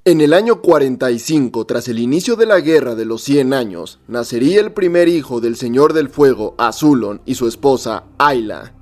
En el año 45, tras el inicio de la Guerra de los 100 años, nacería el primer hijo del Señor del Fuego, Azulon, y su esposa, Ayla.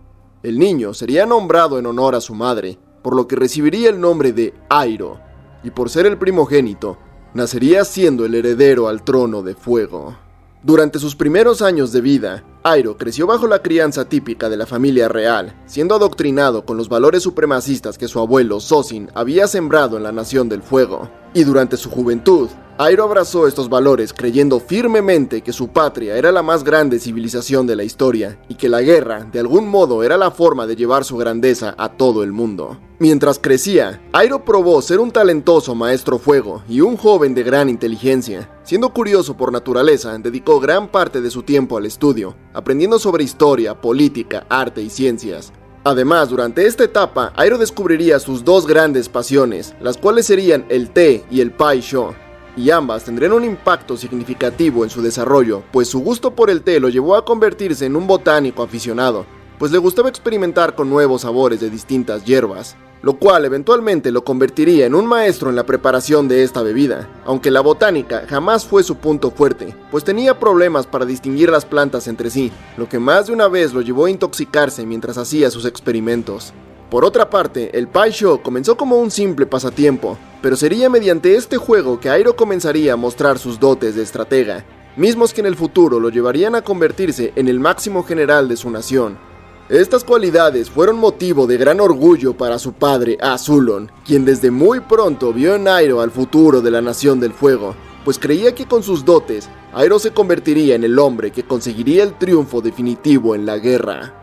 El niño sería nombrado en honor a su madre, por lo que recibiría el nombre de Airo, y por ser el primogénito, nacería siendo el heredero al trono de fuego. Durante sus primeros años de vida, Airo creció bajo la crianza típica de la familia real, siendo adoctrinado con los valores supremacistas que su abuelo, Zosin, había sembrado en la Nación del Fuego. Y durante su juventud, Airo abrazó estos valores creyendo firmemente que su patria era la más grande civilización de la historia y que la guerra, de algún modo, era la forma de llevar su grandeza a todo el mundo. Mientras crecía, Airo probó ser un talentoso maestro fuego y un joven de gran inteligencia. Siendo curioso por naturaleza, dedicó gran parte de su tiempo al estudio, aprendiendo sobre historia, política, arte y ciencias. Además, durante esta etapa, Airo descubriría sus dos grandes pasiones, las cuales serían el té y el pai sho, y ambas tendrían un impacto significativo en su desarrollo, pues su gusto por el té lo llevó a convertirse en un botánico aficionado, pues le gustaba experimentar con nuevos sabores de distintas hierbas, lo cual eventualmente lo convertiría en un maestro en la preparación de esta bebida, aunque la botánica jamás fue su punto fuerte, pues tenía problemas para distinguir las plantas entre sí, lo que más de una vez lo llevó a intoxicarse mientras hacía sus experimentos. Por otra parte, el pai sho comenzó como un simple pasatiempo, pero sería mediante este juego que Airo comenzaría a mostrar sus dotes de estratega, mismos que en el futuro lo llevarían a convertirse en el máximo general de su nación. Estas cualidades fueron motivo de gran orgullo para su padre, Azulon, quien desde muy pronto vio en Airo al futuro de la Nación del Fuego, pues creía que con sus dotes, Airo se convertiría en el hombre que conseguiría el triunfo definitivo en la guerra.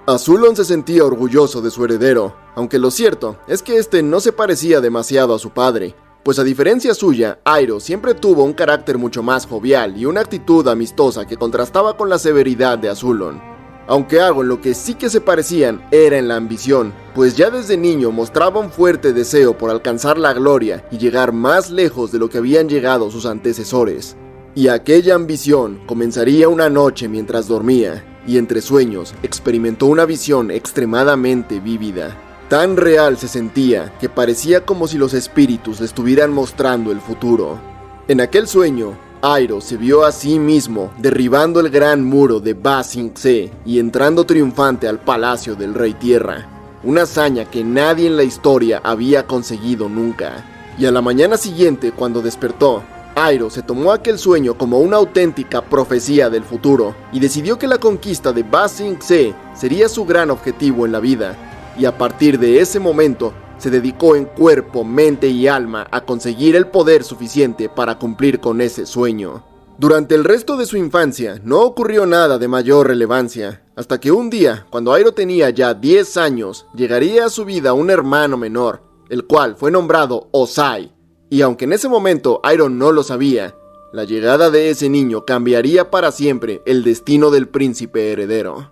Azulon se sentía orgulloso de su heredero, aunque lo cierto es que este no se parecía demasiado a su padre, pues a diferencia suya, Airo siempre tuvo un carácter mucho más jovial y una actitud amistosa que contrastaba con la severidad de Azulon. Aunque algo en lo que sí que se parecían era en la ambición, pues ya desde niño mostraba un fuerte deseo por alcanzar la gloria y llegar más lejos de lo que habían llegado sus antecesores. Y aquella ambición comenzaría una noche mientras dormía, y entre sueños experimentó una visión extremadamente vívida. Tan real se sentía que parecía como si los espíritus le estuvieran mostrando el futuro. En aquel sueño, Airo se vio a sí mismo derribando el gran muro de Ba Sing Se y entrando triunfante al palacio del Rey Tierra, una hazaña que nadie en la historia había conseguido nunca. Y a la mañana siguiente, cuando despertó, Airo se tomó aquel sueño como una auténtica profecía del futuro y decidió que la conquista de Ba Sing Se sería su gran objetivo en la vida, y a partir de ese momento se dedicó en cuerpo, mente y alma a conseguir el poder suficiente para cumplir con ese sueño. Durante el resto de su infancia no ocurrió nada de mayor relevancia, hasta que un día, cuando Airo tenía ya 10 años, llegaría a su vida un hermano menor, el cual fue nombrado Ozai, y aunque en ese momento Airo no lo sabía, la llegada de ese niño cambiaría para siempre el destino del príncipe heredero.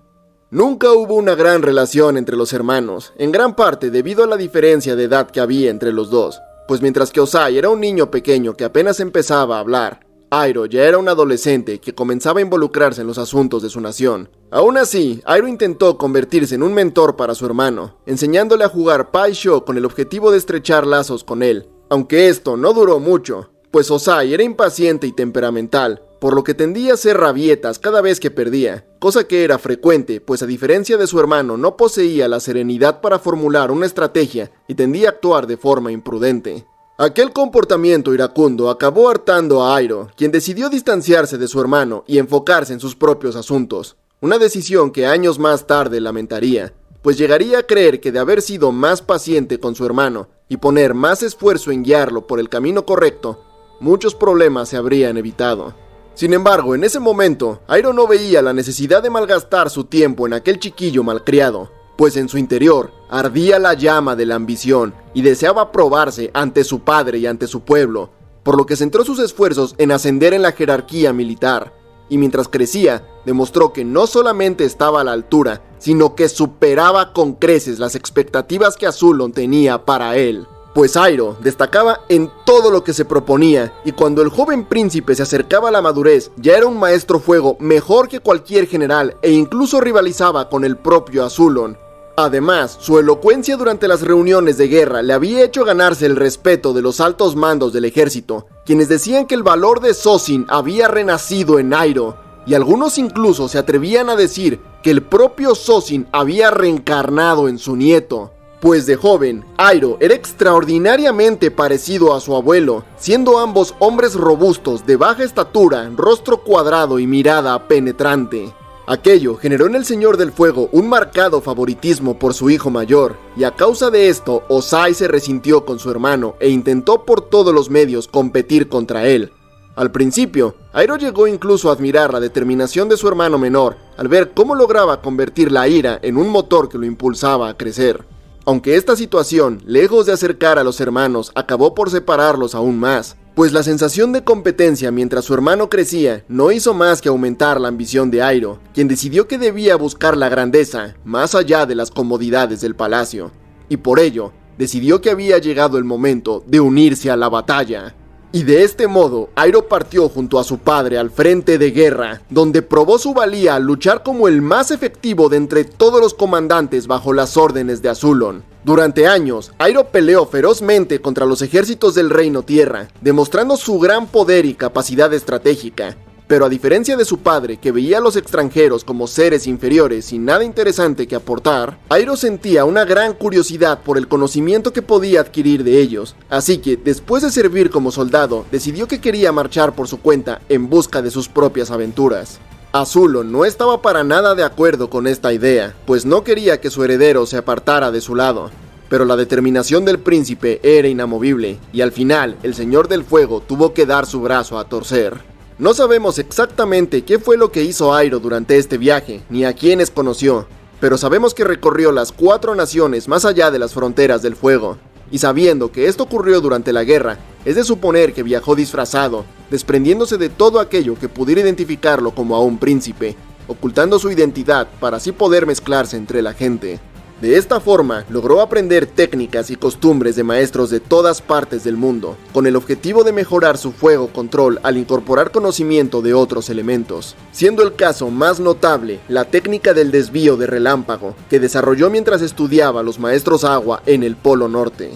Nunca hubo una gran relación entre los hermanos, en gran parte debido a la diferencia de edad que había entre los dos, pues mientras que Ozai era un niño pequeño que apenas empezaba a hablar, Airo ya era un adolescente que comenzaba a involucrarse en los asuntos de su nación. Aún así, Airo intentó convertirse en un mentor para su hermano, enseñándole a jugar pai sho con el objetivo de estrechar lazos con él, aunque esto no duró mucho, pues Ozai era impaciente y temperamental, por lo que tendía a hacer rabietas cada vez que perdía, cosa que era frecuente, pues a diferencia de su hermano no poseía la serenidad para formular una estrategia y tendía a actuar de forma imprudente. Aquel comportamiento iracundo acabó hartando a Airo, quien decidió distanciarse de su hermano y enfocarse en sus propios asuntos, una decisión que años más tarde lamentaría, pues llegaría a creer que de haber sido más paciente con su hermano y poner más esfuerzo en guiarlo por el camino correcto, muchos problemas se habrían evitado. Sin embargo, en ese momento, Airo no veía la necesidad de malgastar su tiempo en aquel chiquillo malcriado, pues en su interior ardía la llama de la ambición y deseaba probarse ante su padre y ante su pueblo, por lo que centró sus esfuerzos en ascender en la jerarquía militar, y mientras crecía, demostró que no solamente estaba a la altura, sino que superaba con creces las expectativas que Azulon tenía para él. Pues Airo destacaba en todo lo que se proponía, y cuando el joven príncipe se acercaba a la madurez, ya era un maestro fuego mejor que cualquier general e incluso rivalizaba con el propio Azulon. Además, su elocuencia durante las reuniones de guerra le había hecho ganarse el respeto de los altos mandos del ejército, quienes decían que el valor de Sozin había renacido en Airo, y algunos incluso se atrevían a decir que el propio Sozin había reencarnado en su nieto. Pues de joven, Airo era extraordinariamente parecido a su abuelo, siendo ambos hombres robustos, de baja estatura, rostro cuadrado y mirada penetrante. Aquello generó en el Señor del Fuego un marcado favoritismo por su hijo mayor, y a causa de esto, Ozai se resintió con su hermano e intentó por todos los medios competir contra él. Al principio, Airo llegó incluso a admirar la determinación de su hermano menor, al ver cómo lograba convertir la ira en un motor que lo impulsaba a crecer. Aunque esta situación, lejos de acercar a los hermanos, acabó por separarlos aún más, pues la sensación de competencia mientras su hermano crecía no hizo más que aumentar la ambición de Airo, quien decidió que debía buscar la grandeza más allá de las comodidades del palacio, y por ello decidió que había llegado el momento de unirse a la batalla. Y de este modo, Airo partió junto a su padre al frente de guerra, donde probó su valía al luchar como el más efectivo de entre todos los comandantes bajo las órdenes de Azulon. Durante años, Airo peleó ferozmente contra los ejércitos del Reino Tierra, demostrando su gran poder y capacidad estratégica. Pero a diferencia de su padre, que veía a los extranjeros como seres inferiores sin nada interesante que aportar, Airo sentía una gran curiosidad por el conocimiento que podía adquirir de ellos. Así que, después de servir como soldado, decidió que quería marchar por su cuenta en busca de sus propias aventuras. Azulon no estaba para nada de acuerdo con esta idea, pues no quería que su heredero se apartara de su lado. Pero la determinación del príncipe era inamovible, y al final, el Señor del Fuego tuvo que dar su brazo a torcer. No sabemos exactamente qué fue lo que hizo Airo durante este viaje, ni a quiénes conoció, pero sabemos que recorrió las 4 naciones más allá de las fronteras del fuego, y sabiendo que esto ocurrió durante la guerra, es de suponer que viajó disfrazado, desprendiéndose de todo aquello que pudiera identificarlo como a un príncipe, ocultando su identidad para así poder mezclarse entre la gente. De esta forma, logró aprender técnicas y costumbres de maestros de todas partes del mundo, con el objetivo de mejorar su fuego control al incorporar conocimiento de otros elementos, siendo el caso más notable la técnica del desvío de relámpago, que desarrolló mientras estudiaba a los maestros agua en el Polo Norte.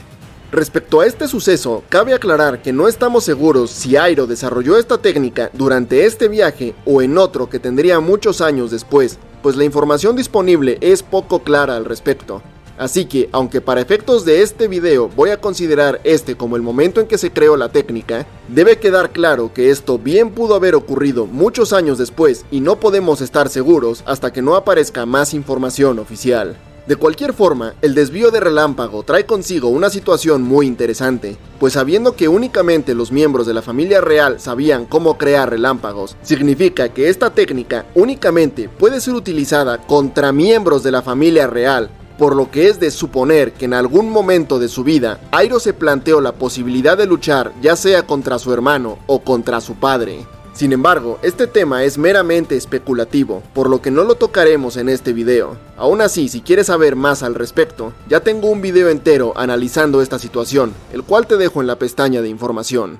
Respecto a este suceso, cabe aclarar que no estamos seguros si Airo desarrolló esta técnica durante este viaje o en otro que tendría muchos años después, pues la información disponible es poco clara al respecto. Así que, aunque para efectos de este video voy a considerar este como el momento en que se creó la técnica, debe quedar claro que esto bien pudo haber ocurrido muchos años después y no podemos estar seguros hasta que no aparezca más información oficial. De cualquier forma, el desvío de relámpago trae consigo una situación muy interesante, pues sabiendo que únicamente los miembros de la familia real sabían cómo crear relámpagos, significa que esta técnica únicamente puede ser utilizada contra miembros de la familia real, por lo que es de suponer que en algún momento de su vida, Airo se planteó la posibilidad de luchar ya sea contra su hermano o contra su padre. Sin embargo, este tema es meramente especulativo, por lo que no lo tocaremos en este video. Aún así, si quieres saber más al respecto, ya tengo un video entero analizando esta situación, el cual te dejo en la pestaña de información.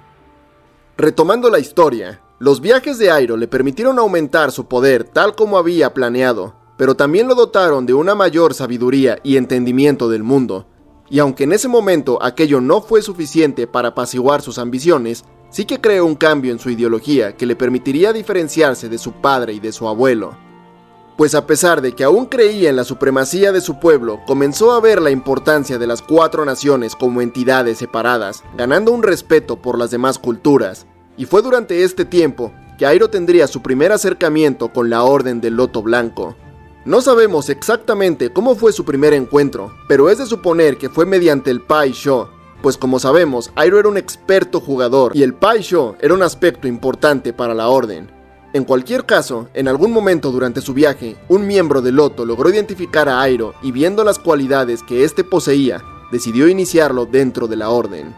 Retomando la historia, los viajes de Airo le permitieron aumentar su poder tal como había planeado, pero también lo dotaron de una mayor sabiduría y entendimiento del mundo. Y aunque en ese momento aquello no fue suficiente para apaciguar sus ambiciones, sí que creó un cambio en su ideología que le permitiría diferenciarse de su padre y de su abuelo. Pues a pesar de que aún creía en la supremacía de su pueblo, comenzó a ver la importancia de las 4 naciones como entidades separadas, ganando un respeto por las demás culturas. Y fue durante este tiempo que Airo tendría su primer acercamiento con la Orden del Loto Blanco. No sabemos exactamente cómo fue su primer encuentro, pero es de suponer que fue mediante el Pai Sho, pues como sabemos, Airo era un experto jugador y el Pai Sho era un aspecto importante para la orden. En cualquier caso, en algún momento durante su viaje, un miembro del Loto logró identificar a Airo y viendo las cualidades que éste poseía, decidió iniciarlo dentro de la orden.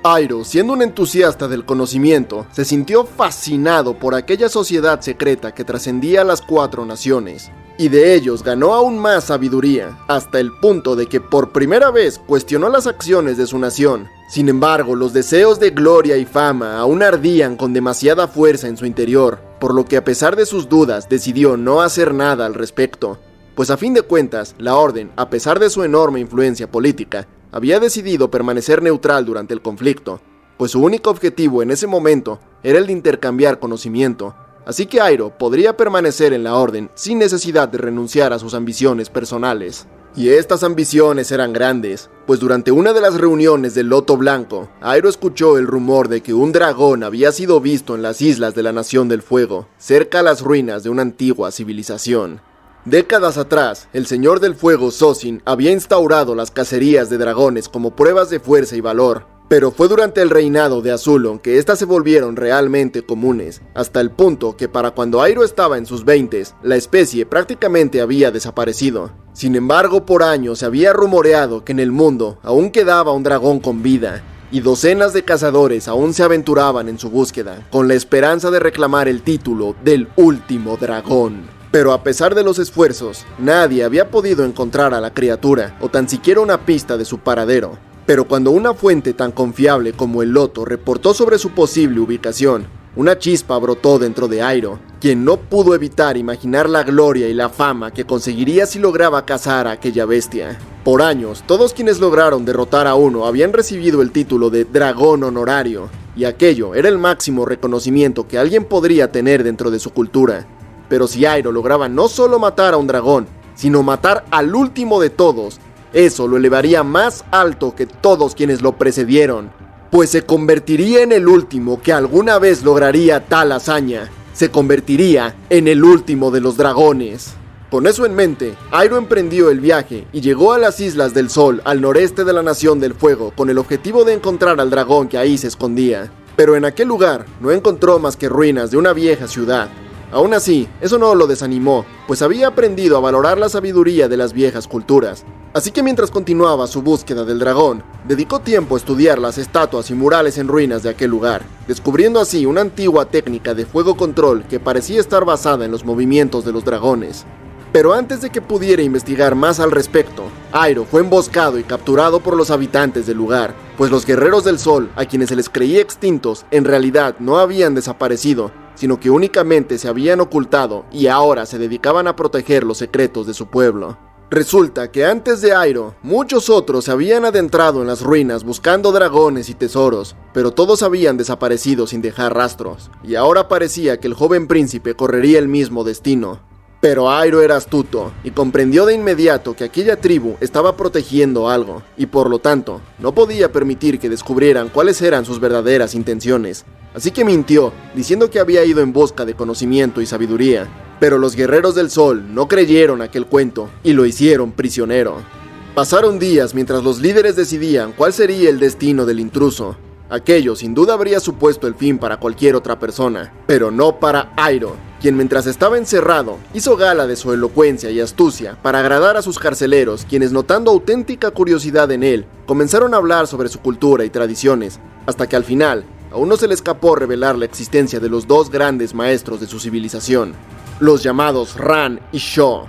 Airo, siendo un entusiasta del conocimiento, se sintió fascinado por aquella sociedad secreta que trascendía a las 4 naciones. Y de ellos ganó aún más sabiduría, hasta el punto de que por primera vez cuestionó las acciones de su nación. Sin embargo, los deseos de gloria y fama aún ardían con demasiada fuerza en su interior, por lo que a pesar de sus dudas decidió no hacer nada al respecto. pues a fin de cuentas, la Orden, a pesar de su enorme influencia política, había decidido permanecer neutral durante el conflicto, pues su único objetivo en ese momento era el de intercambiar conocimiento, así que Iroh podría permanecer en la Orden sin necesidad de renunciar a sus ambiciones personales. Y estas ambiciones eran grandes, pues durante una de las reuniones del Loto Blanco, Iroh escuchó el rumor de que un dragón había sido visto en las islas de la Nación del Fuego, cerca a las ruinas de una antigua civilización. Décadas atrás, el Señor del Fuego Sozin había instaurado las cacerías de dragones como pruebas de fuerza y valor, pero fue durante el reinado de Azulon que éstas se volvieron realmente comunes, hasta el punto que para cuando Iroh estaba en sus 20s, la especie prácticamente había desaparecido. Sin embargo, por años se había rumoreado que en el mundo aún quedaba un dragón con vida, y docenas de cazadores aún se aventuraban en su búsqueda, con la esperanza de reclamar el título del último dragón. Pero a pesar de los esfuerzos, nadie había podido encontrar a la criatura, o tan siquiera una pista de su paradero. Pero cuando una fuente tan confiable como el Loto reportó sobre su posible ubicación, una chispa brotó dentro de Iroh, quien no pudo evitar imaginar la gloria y la fama que conseguiría si lograba cazar a aquella bestia. Por años, todos quienes lograron derrotar a uno habían recibido el título de dragón honorario, y aquello era el máximo reconocimiento que alguien podría tener dentro de su cultura. Pero si Iroh lograba no solo matar a un dragón, sino matar al último de todos, eso lo elevaría más alto que todos quienes lo precedieron, pues se convertiría en el último que alguna vez lograría tal hazaña. Se convertiría en el último de los dragones. Con eso en mente, Iroh emprendió el viaje y llegó a las Islas del Sol, al noreste de la Nación del Fuego, con el objetivo de encontrar al dragón que ahí se escondía. Pero en aquel lugar no encontró más que ruinas de una vieja ciudad. Aún así, eso no lo desanimó, pues había aprendido a valorar la sabiduría de las viejas culturas. Así que mientras continuaba su búsqueda del dragón, dedicó tiempo a estudiar las estatuas y murales en ruinas de aquel lugar, descubriendo así una antigua técnica de fuego control que parecía estar basada en los movimientos de los dragones. Pero antes de que pudiera investigar más al respecto, Iroh fue emboscado y capturado por los habitantes del lugar, pues los guerreros del sol, a quienes se les creía extintos, en realidad no habían desaparecido, sino que únicamente se habían ocultado y ahora se dedicaban a proteger los secretos de su pueblo. Resulta que antes de Iroh, muchos otros se habían adentrado en las ruinas buscando dragones y tesoros, pero todos habían desaparecido sin dejar rastros, y ahora parecía que el joven príncipe correría el mismo destino. Pero Iroh era astuto, y comprendió de inmediato que aquella tribu estaba protegiendo algo, y por lo tanto, no podía permitir que descubrieran cuáles eran sus verdaderas intenciones. Así que mintió, diciendo que había ido en busca de conocimiento y sabiduría. Pero los guerreros del sol no creyeron aquel cuento, y lo hicieron prisionero. Pasaron días mientras los líderes decidían cuál sería el destino del intruso. Aquello sin duda habría supuesto el fin para cualquier otra persona, pero no para Iroh, quien mientras estaba encerrado, hizo gala de su elocuencia y astucia para agradar a sus carceleros, quienes notando auténtica curiosidad en él, comenzaron a hablar sobre su cultura y tradiciones, hasta que al final, aún no se le escapó revelar la existencia de los dos grandes maestros de su civilización, los llamados Ran y Sho.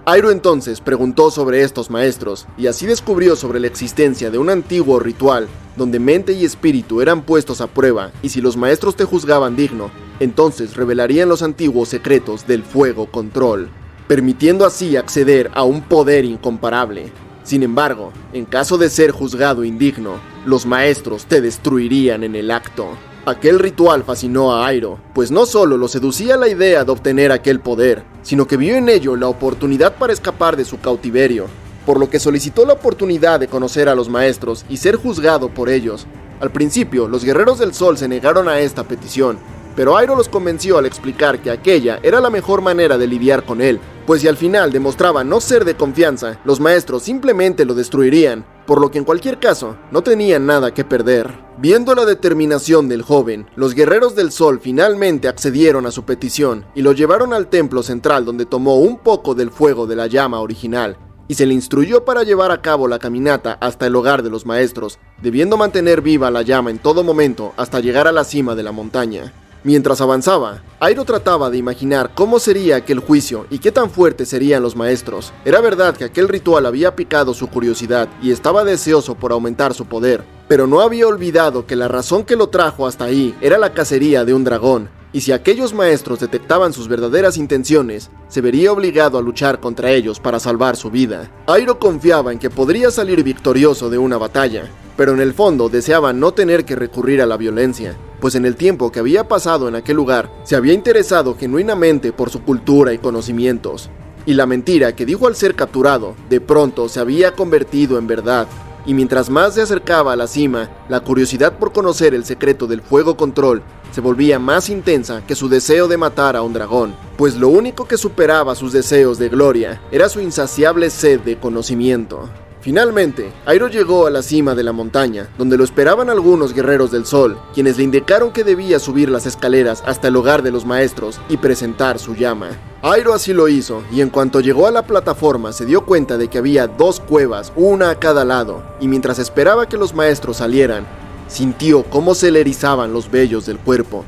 Iroh entonces preguntó sobre estos maestros, y así descubrió sobre la existencia de un antiguo ritual, donde mente y espíritu eran puestos a prueba, y si los maestros te juzgaban digno, entonces revelarían los antiguos secretos del fuego control, permitiendo así acceder a un poder incomparable. Sin embargo, en caso de ser juzgado indigno, los maestros te destruirían en el acto. Aquel ritual fascinó a Iroh, pues no solo lo seducía la idea de obtener aquel poder, sino que vio en ello la oportunidad para escapar de su cautiverio, por lo que solicitó la oportunidad de conocer a los maestros y ser juzgado por ellos. Al principio, los guerreros del sol se negaron a esta petición, pero Iroh los convenció al explicar que aquella era la mejor manera de lidiar con él, pues si al final demostraba no ser de confianza, los maestros simplemente lo destruirían, por lo que en cualquier caso, no tenían nada que perder. Viendo la determinación del joven, los guerreros del sol finalmente accedieron a su petición y lo llevaron al templo central, donde tomó un poco del fuego de la llama original, y se le instruyó para llevar a cabo la caminata hasta el hogar de los maestros, debiendo mantener viva la llama en todo momento hasta llegar a la cima de la montaña. Mientras avanzaba, Iroh trataba de imaginar cómo sería aquel juicio y qué tan fuertes serían los maestros. Era verdad que aquel ritual había picado su curiosidad y estaba deseoso por aumentar su poder, pero no había olvidado que la razón que lo trajo hasta ahí era la cacería de un dragón, y si aquellos maestros detectaban sus verdaderas intenciones, se vería obligado a luchar contra ellos para salvar su vida. Airo confiaba en que podría salir victorioso de una batalla, pero en el fondo deseaba no tener que recurrir a la violencia, pues en el tiempo que había pasado en aquel lugar, se había interesado genuinamente por su cultura y conocimientos. Y la mentira que dijo al ser capturado, de pronto se había convertido en verdad. Y mientras más se acercaba a la cima, la curiosidad por conocer el secreto del fuego control se volvía más intensa que su deseo de matar a un dragón, pues lo único que superaba sus deseos de gloria era su insaciable sed de conocimiento. Finalmente, Airo llegó a la cima de la montaña, donde lo esperaban algunos guerreros del sol, quienes le indicaron que debía subir las escaleras hasta el hogar de los maestros y presentar su llama. Airo así lo hizo, y en cuanto llegó a la plataforma se dio cuenta de que había 2 cuevas, una a cada lado, y mientras esperaba que los maestros salieran, sintió cómo se le erizaban los vellos del cuerpo.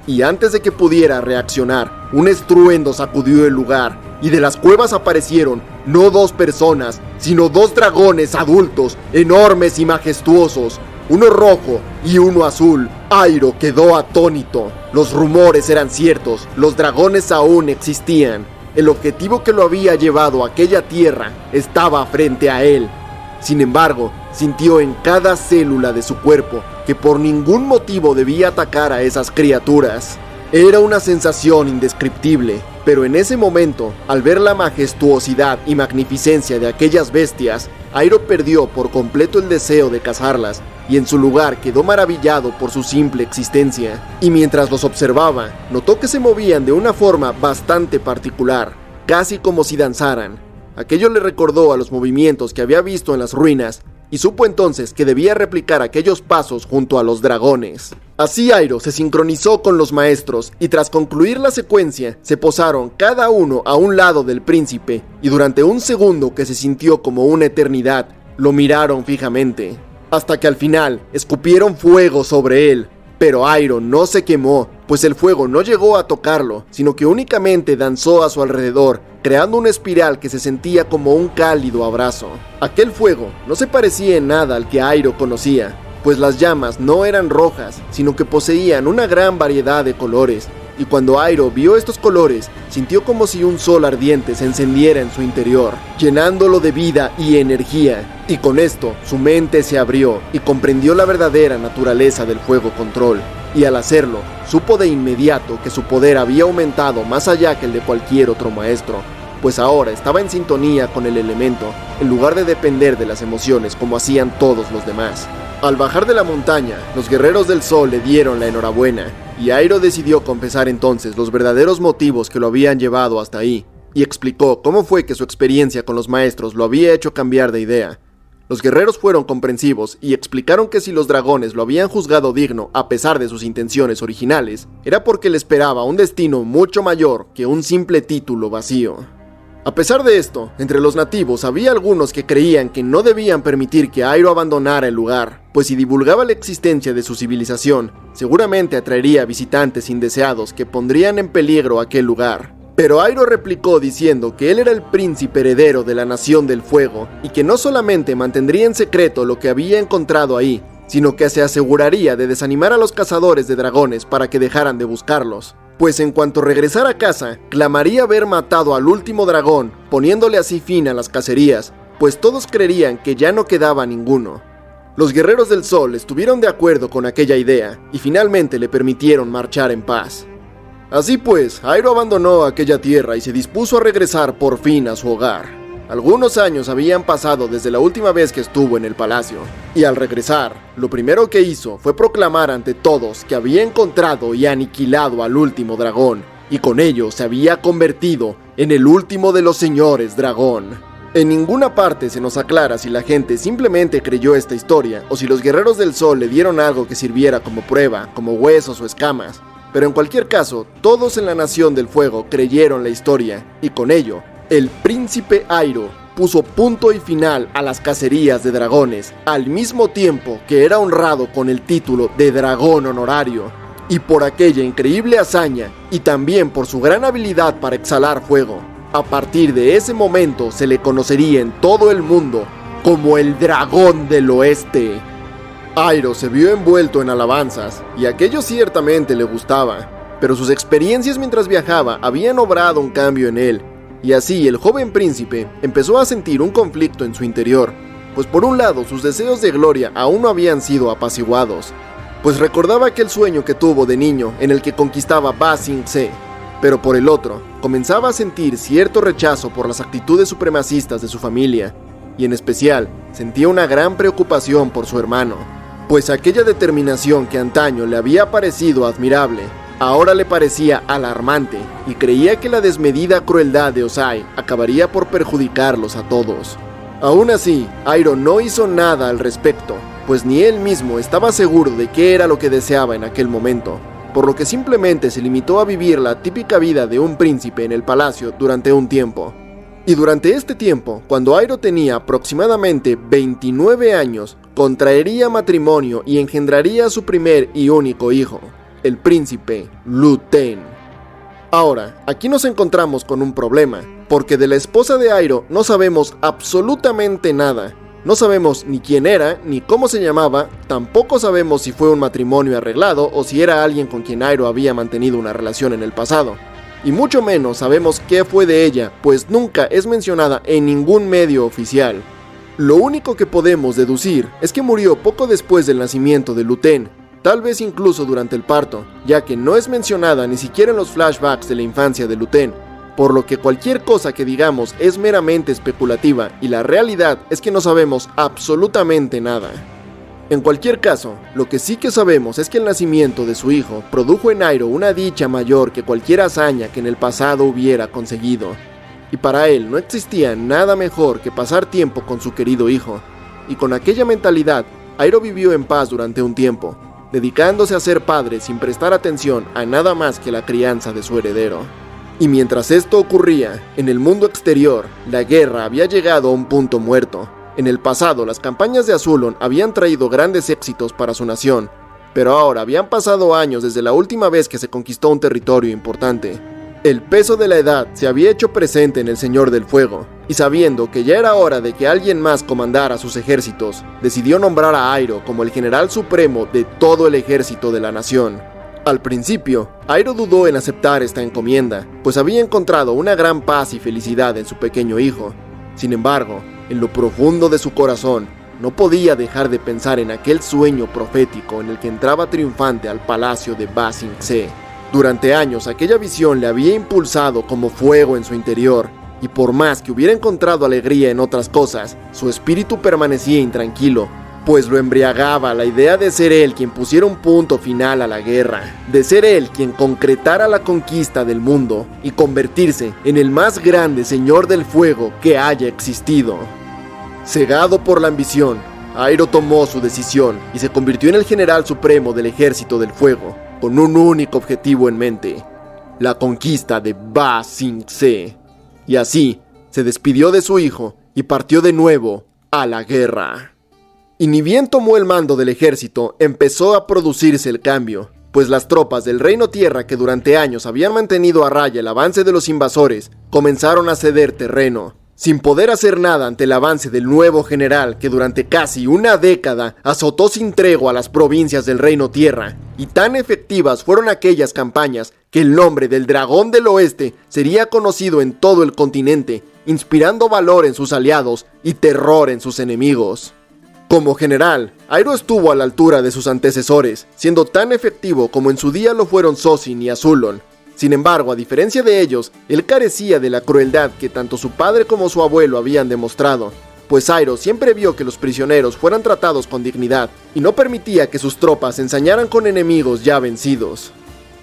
Y antes de que pudiera reaccionar, un estruendo sacudió el lugar, y de las cuevas aparecieron no 2 personas, sino 2 dragones adultos, enormes y majestuosos, uno rojo y uno azul. Airo quedó atónito. Los rumores eran ciertos, los dragones aún existían. El objetivo que lo había llevado a aquella tierra estaba frente a él. Sin embargo, sintió en cada célula de su cuerpo que por ningún motivo debía atacar a esas criaturas. Era una sensación indescriptible, pero en ese momento, al ver la majestuosidad y magnificencia de aquellas bestias, Airo perdió por completo el deseo de cazarlas, y en su lugar quedó maravillado por su simple existencia. Y mientras los observaba, notó que se movían de una forma bastante particular, casi como si danzaran. Aquello le recordó a los movimientos que había visto en las ruinas, y supo entonces que debía replicar aquellos pasos junto a los dragones. Así Airo se sincronizó con los maestros, y tras concluir la secuencia, se posaron cada uno a un lado del príncipe, y durante un segundo que se sintió como una eternidad, lo miraron fijamente, hasta que al final escupieron fuego sobre él. Pero Airo no se quemó, pues el fuego no llegó a tocarlo, sino que únicamente danzó a su alrededor, creando una espiral que se sentía como un cálido abrazo. Aquel fuego no se parecía en nada al que Airo conocía, pues las llamas no eran rojas, sino que poseían una gran variedad de colores, y cuando Airo vio estos colores, sintió como si un sol ardiente se encendiera en su interior, llenándolo de vida y energía, y con esto su mente se abrió y comprendió la verdadera naturaleza del fuego control, y al hacerlo, supo de inmediato que su poder había aumentado más allá que el de cualquier otro maestro, pues ahora estaba en sintonía con el elemento, en lugar de depender de las emociones como hacían todos los demás. Al bajar de la montaña, los guerreros del sol le dieron la enhorabuena, y Airo decidió confesar entonces los verdaderos motivos que lo habían llevado hasta ahí, y explicó cómo fue que su experiencia con los maestros lo había hecho cambiar de idea. Los guerreros fueron comprensivos y explicaron que si los dragones lo habían juzgado digno a pesar de sus intenciones originales, era porque le esperaba un destino mucho mayor que un simple título vacío. A pesar de esto, entre los nativos había algunos que creían que no debían permitir que Airo abandonara el lugar, pues si divulgaba la existencia de su civilización, seguramente atraería visitantes indeseados que pondrían en peligro aquel lugar. Pero Airo replicó diciendo que él era el príncipe heredero de la Nación del Fuego, y que no solamente mantendría en secreto lo que había encontrado ahí, sino que se aseguraría de desanimar a los cazadores de dragones para que dejaran de buscarlos. Pues en cuanto regresara a casa, clamaría haber matado al último dragón, poniéndole así fin a las cacerías, pues todos creerían que ya no quedaba ninguno. Los guerreros del sol estuvieron de acuerdo con aquella idea, y finalmente le permitieron marchar en paz. Así pues, Airo abandonó aquella tierra y se dispuso a regresar por fin a su hogar. Algunos años habían pasado desde la última vez que estuvo en el palacio, y al regresar, lo primero que hizo fue proclamar ante todos que había encontrado y aniquilado al último dragón, y con ello se había convertido en el último de los señores dragón. En ninguna parte se nos aclara si la gente simplemente creyó esta historia, o si los guerreros del sol le dieron algo que sirviera como prueba, como huesos o escamas, pero en cualquier caso, todos en la Nación del Fuego creyeron la historia, y con ello, el príncipe Airo puso punto y final a las cacerías de dragones, al mismo tiempo que era honrado con el título de dragón honorario. Y por aquella increíble hazaña, y también por su gran habilidad para exhalar fuego, a partir de ese momento se le conocería en todo el mundo como el Dragón del Oeste. Airo se vio envuelto en alabanzas, y aquello ciertamente le gustaba. pero sus experiencias mientras viajaba habían obrado un cambio en él, y así el joven príncipe empezó a sentir un conflicto en su interior, pues por un lado sus deseos de gloria aún no habían sido apaciguados, pues recordaba aquel sueño que tuvo de niño en el que conquistaba Ba Sing Se, pero por el otro, comenzaba a sentir cierto rechazo por las actitudes supremacistas de su familia, y en especial sentía una gran preocupación por su hermano, pues aquella determinación que antaño le había parecido admirable, ahora le parecía alarmante, y creía que la desmedida crueldad de Ozai acabaría por perjudicarlos a todos. Aún así, Airo no hizo nada al respecto, pues ni él mismo estaba seguro de qué era lo que deseaba en aquel momento, por lo que simplemente se limitó a vivir la típica vida de un príncipe en el palacio durante un tiempo. Y durante este tiempo, cuando Airo tenía aproximadamente 29 años, contraería matrimonio y engendraría a su primer y único hijo, el príncipe Lu Ten. Ahora, aquí nos encontramos con un problema, porque de la esposa de Airo no sabemos absolutamente nada. No sabemos ni quién era, ni cómo se llamaba, tampoco sabemos si fue un matrimonio arreglado o si era alguien con quien Airo había mantenido una relación en el pasado. Y mucho menos sabemos qué fue de ella, pues nunca es mencionada en ningún medio oficial. Lo único que podemos deducir es que murió poco después del nacimiento de Lu Ten, tal vez incluso durante el parto, ya que no es mencionada ni siquiera en los flashbacks de la infancia de Lu Ten, por lo que cualquier cosa que digamos es meramente especulativa y la realidad es que no sabemos absolutamente nada. En cualquier caso, lo que sí que sabemos es que el nacimiento de su hijo produjo en Airo una dicha mayor que cualquier hazaña que en el pasado hubiera conseguido, y para él no existía nada mejor que pasar tiempo con su querido hijo, y con aquella mentalidad, Airo vivió en paz durante un tiempo, dedicándose a ser padre sin prestar atención a nada más que la crianza de su heredero. Y mientras esto ocurría, en el mundo exterior, la guerra había llegado a un punto muerto. En el pasado, las campañas de Azulon habían traído grandes éxitos para su nación, pero ahora habían pasado años desde la última vez que se conquistó un territorio importante. El peso de la edad se había hecho presente en el Señor del Fuego, y sabiendo que ya era hora de que alguien más comandara sus ejércitos, decidió nombrar a Airo como el general supremo de todo el ejército de la nación. Al principio, Airo dudó en aceptar esta encomienda, pues había encontrado una gran paz y felicidad en su pequeño hijo. Sin embargo, en lo profundo de su corazón, no podía dejar de pensar en aquel sueño profético en el que entraba triunfante al palacio de Ba Sing Se. Durante años, aquella visión le había impulsado como fuego en su interior, y por más que hubiera encontrado alegría en otras cosas, su espíritu permanecía intranquilo, pues lo embriagaba la idea de ser él quien pusiera un punto final a la guerra, de ser él quien concretara la conquista del mundo y convertirse en el más grande Señor del Fuego que haya existido. Cegado por la ambición, Airo tomó su decisión y se convirtió en el general supremo del Ejército del Fuego, con un único objetivo en mente: la conquista de Ba Sing Se. Y así, se despidió de su hijo y partió de nuevo a la guerra. Y ni bien tomó el mando del ejército, empezó a producirse el cambio, pues las tropas del Reino Tierra que durante años habían mantenido a raya el avance de los invasores, comenzaron a ceder terreno, sin poder hacer nada ante el avance del nuevo general que durante casi una década azotó sin tregua a las provincias del Reino Tierra, y tan efectivas fueron aquellas campañas que el nombre del Dragón del Oeste sería conocido en todo el continente, inspirando valor en sus aliados y terror en sus enemigos. Como general, Airo estuvo a la altura de sus antecesores, siendo tan efectivo como en su día lo fueron Sozin y Azulon. Sin embargo, a diferencia de ellos, él carecía de la crueldad que tanto su padre como su abuelo habían demostrado, pues Airo siempre vio que los prisioneros fueran tratados con dignidad y no permitía que sus tropas se ensañaran con enemigos ya vencidos.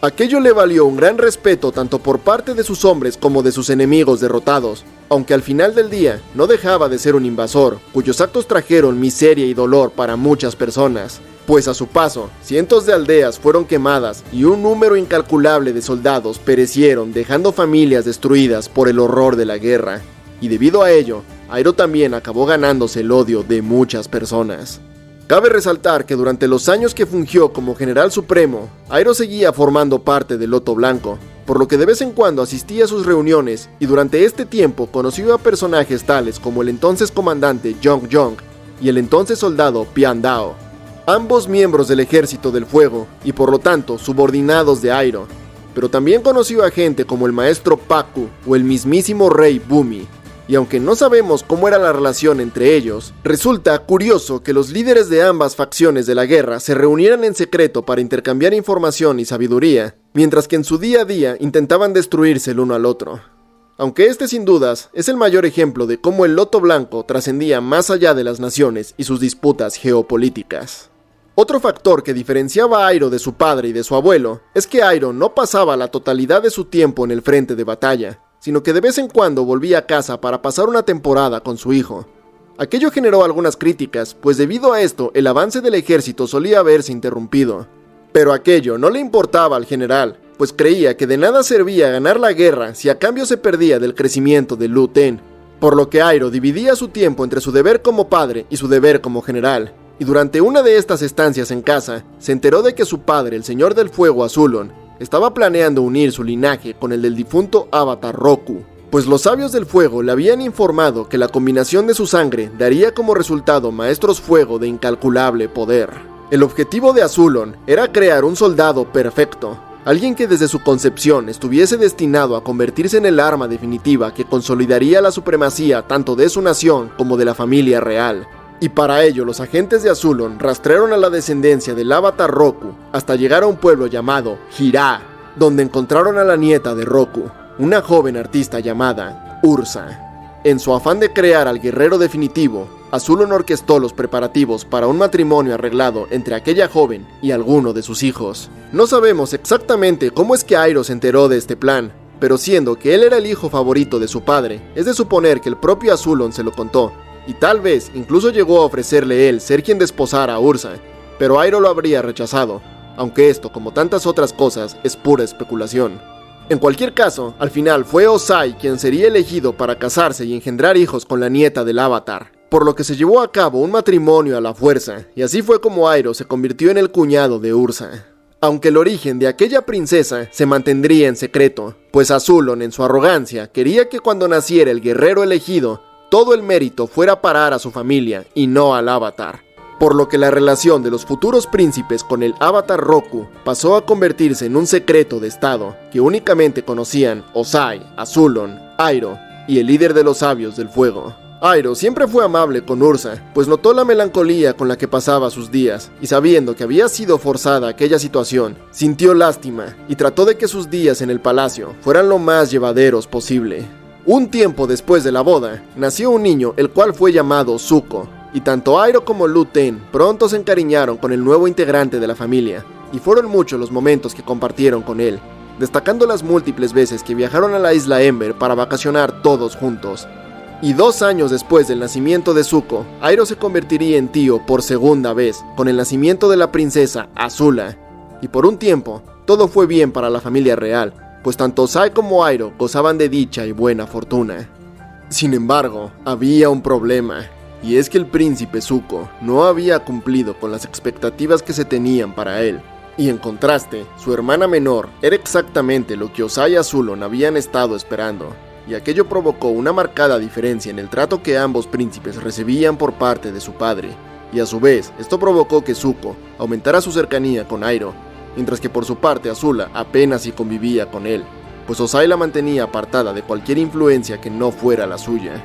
Aquello le valió un gran respeto tanto por parte de sus hombres como de sus enemigos derrotados, aunque al final del día no dejaba de ser un invasor, cuyos actos trajeron miseria y dolor para muchas personas, pues a su paso, cientos de aldeas fueron quemadas y un número incalculable de soldados perecieron, dejando familias destruidas por el horror de la guerra, y debido a ello, Airo también acabó ganándose el odio de muchas personas. Cabe resaltar que durante los años que fungió como general supremo, Airo seguía formando parte del Loto Blanco, por lo que de vez en cuando asistía a sus reuniones y durante este tiempo conoció a personajes tales como el entonces comandante Jong Jong y el entonces soldado Pian Dao, ambos miembros del Ejército del Fuego y por lo tanto subordinados de Airo. pero también conoció a gente como el maestro Pakku o el mismísimo rey Bumi. Y aunque no sabemos cómo era la relación entre ellos, resulta curioso que los líderes de ambas facciones de la guerra se reunieran en secreto para intercambiar información y sabiduría, mientras que en su día a día intentaban destruirse el uno al otro. Aunque este sin dudas es el mayor ejemplo de cómo el Loto Blanco trascendía más allá de las naciones y sus disputas geopolíticas. Otro factor que diferenciaba a Iroh de su padre y de su abuelo es que Iroh no pasaba la totalidad de su tiempo en el frente de batalla, sino que de vez en cuando volvía a casa para pasar una temporada con su hijo. Aquello generó algunas críticas, pues debido a esto el avance del ejército solía verse interrumpido. Pero aquello no le importaba al general, pues creía que de nada servía ganar la guerra si a cambio se perdía del crecimiento de Lu Ten, por lo que Iroh dividía su tiempo entre su deber como padre y su deber como general. Y durante una de estas estancias en casa, se enteró de que su padre, el Señor del Fuego Azulon, estaba planeando unir su linaje con el del difunto Avatar Roku, pues los sabios del fuego le habían informado que la combinación de su sangre daría como resultado maestros fuego de incalculable poder. El objetivo de Azulon era crear un soldado perfecto, alguien que desde su concepción estuviese destinado a convertirse en el arma definitiva que consolidaría la supremacía tanto de su nación como de la familia real. Y para ello los agentes de Azulon rastrearon a la descendencia del Avatar Roku hasta llegar a un pueblo llamado Jirá, donde encontraron a la nieta de Roku, una joven artista llamada Ursa. En su afán de crear al guerrero definitivo, Azulon orquestó los preparativos para un matrimonio arreglado entre aquella joven y alguno de sus hijos. No sabemos exactamente cómo es que Iroh se enteró de este plan, pero siendo que él era el hijo favorito de su padre, es de suponer que el propio Azulon se lo contó, y tal vez incluso llegó a ofrecerle él ser quien desposara a Ursa, pero Iroh lo habría rechazado, aunque esto, como tantas otras cosas, es pura especulación. En cualquier caso, al final fue Ozai quien sería elegido para casarse y engendrar hijos con la nieta del Avatar, por lo que se llevó a cabo un matrimonio a la fuerza, y así fue como Iroh se convirtió en el cuñado de Ursa. Aunque el origen de aquella princesa se mantendría en secreto, pues Azulon en su arrogancia quería que cuando naciera el guerrero elegido, todo el mérito fuera a parar a su familia y no al Avatar, por lo que la relación de los futuros príncipes con el Avatar Roku pasó a convertirse en un secreto de estado que únicamente conocían Ozai, Azulon, Iroh y el líder de los sabios del fuego. Iroh siempre fue amable con Ursa, pues notó la melancolía con la que pasaba sus días, y sabiendo que había sido forzada aquella situación, sintió lástima y trató de que sus días en el palacio fueran lo más llevaderos posible. Un tiempo después de la boda, nació un niño el cual fue llamado Zuko, y tanto Iroh como Lu Ten pronto se encariñaron con el nuevo integrante de la familia, y fueron muchos los momentos que compartieron con él, destacando las múltiples veces que viajaron a la isla Ember para vacacionar todos juntos. Y 2 años después del nacimiento de Zuko, Iroh se convertiría en tío por segunda vez, con el nacimiento de la princesa Azula, y por un tiempo, todo fue bien para la familia real, pues tanto Ozai como Iroh gozaban de dicha y buena fortuna. Sin embargo, había un problema, y es que el príncipe Zuko no había cumplido con las expectativas que se tenían para él, y en contraste, su hermana menor era exactamente lo que Ozai y Azulon habían estado esperando, y aquello provocó una marcada diferencia en el trato que ambos príncipes recibían por parte de su padre, y a su vez, esto provocó que Zuko aumentara su cercanía con Iroh, mientras que por su parte Azula apenas si convivía con él, pues Ozai la mantenía apartada de cualquier influencia que no fuera la suya.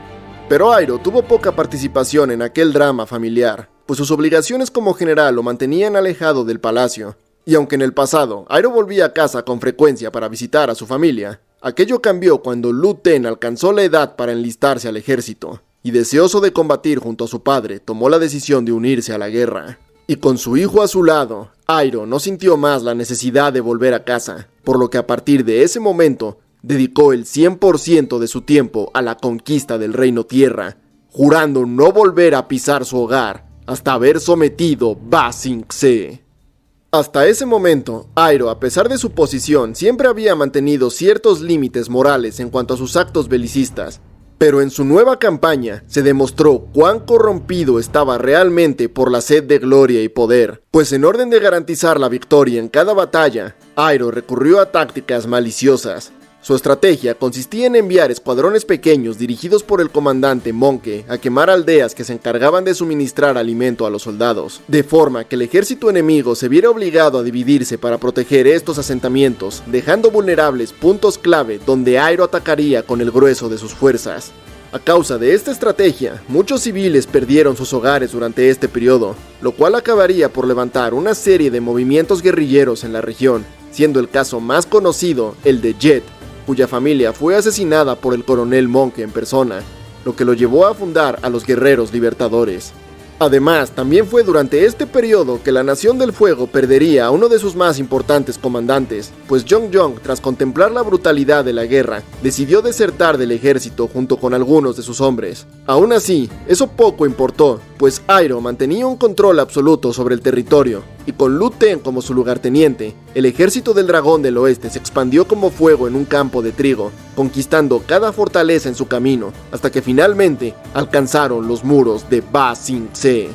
Pero Iroh tuvo poca participación en aquel drama familiar, pues sus obligaciones como general lo mantenían alejado del palacio, y aunque en el pasado Iroh volvía a casa con frecuencia para visitar a su familia, aquello cambió cuando Lu Ten alcanzó la edad para enlistarse al ejército, y deseoso de combatir junto a su padre, tomó la decisión de unirse a la guerra. Y con su hijo a su lado, Iroh no sintió más la necesidad de volver a casa, por lo que a partir de ese momento, dedicó el 100% de su tiempo a la conquista del Reino Tierra, jurando no volver a pisar su hogar hasta haber sometido Ba Sing Se. Hasta ese momento, Iroh, a pesar de su posición, siempre había mantenido ciertos límites morales en cuanto a sus actos belicistas, pero en su nueva campaña se demostró cuán corrompido estaba realmente por la sed de gloria y poder, pues en orden de garantizar la victoria en cada batalla, Iroh recurrió a tácticas maliciosas, Su estrategia consistía en enviar escuadrones pequeños dirigidos por el comandante Monke a quemar aldeas que se encargaban de suministrar alimento a los soldados, de forma que el ejército enemigo se viera obligado a dividirse para proteger estos asentamientos, dejando vulnerables puntos clave donde Iroh atacaría con el grueso de sus fuerzas. A causa de esta estrategia, muchos civiles perdieron sus hogares durante este periodo, lo cual acabaría por levantar una serie de movimientos guerrilleros en la región, siendo el caso más conocido el de Jet, cuya familia fue asesinada por el coronel Monke en persona, lo que lo llevó a fundar a los Guerreros Libertadores. Además, también fue durante este periodo que la Nación del Fuego perdería a uno de sus más importantes comandantes, pues Jeong-Jeong, tras contemplar la brutalidad de la guerra, decidió desertar del ejército junto con algunos de sus hombres. Aún así, eso poco importó, pues Iroh mantenía un control absoluto sobre el territorio, y con Lu Ten como su lugarteniente, el ejército del Dragón del Oeste se expandió como fuego en un campo de trigo, conquistando cada fortaleza en su camino, hasta que finalmente alcanzaron los muros de Ba Sing Se.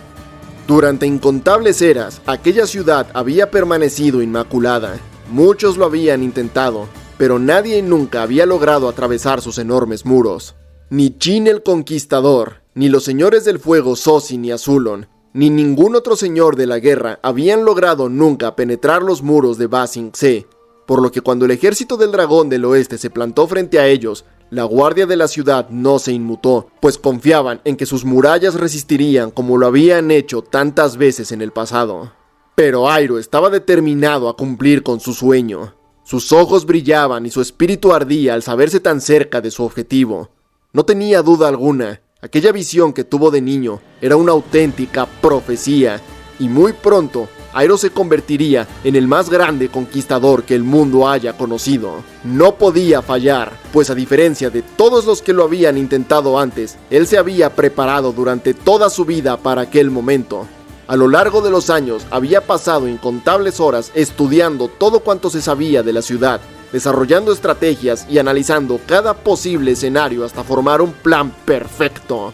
Durante incontables eras, aquella ciudad había permanecido inmaculada. Muchos lo habían intentado, pero nadie nunca había logrado atravesar sus enormes muros. Ni Jin el Conquistador, ni los señores del fuego Zosin y Azulon, ni ningún otro señor de la guerra habían logrado nunca penetrar los muros de Ba Sing Se, por lo que cuando el ejército del Dragón del Oeste se plantó frente a ellos, la guardia de la ciudad no se inmutó, pues confiaban en que sus murallas resistirían como lo habían hecho tantas veces en el pasado. Pero Iroh estaba determinado a cumplir con su sueño. Sus ojos brillaban y su espíritu ardía al saberse tan cerca de su objetivo. No tenía duda alguna. Aquella visión que tuvo de niño era una auténtica profecía, y muy pronto Iroh se convertiría en el más grande conquistador que el mundo haya conocido. No podía fallar, pues a diferencia de todos los que lo habían intentado antes, él se había preparado durante toda su vida para aquel momento. A lo largo de los años había pasado incontables horas estudiando todo cuanto se sabía de la ciudad, desarrollando estrategias y analizando cada posible escenario hasta formar un plan perfecto.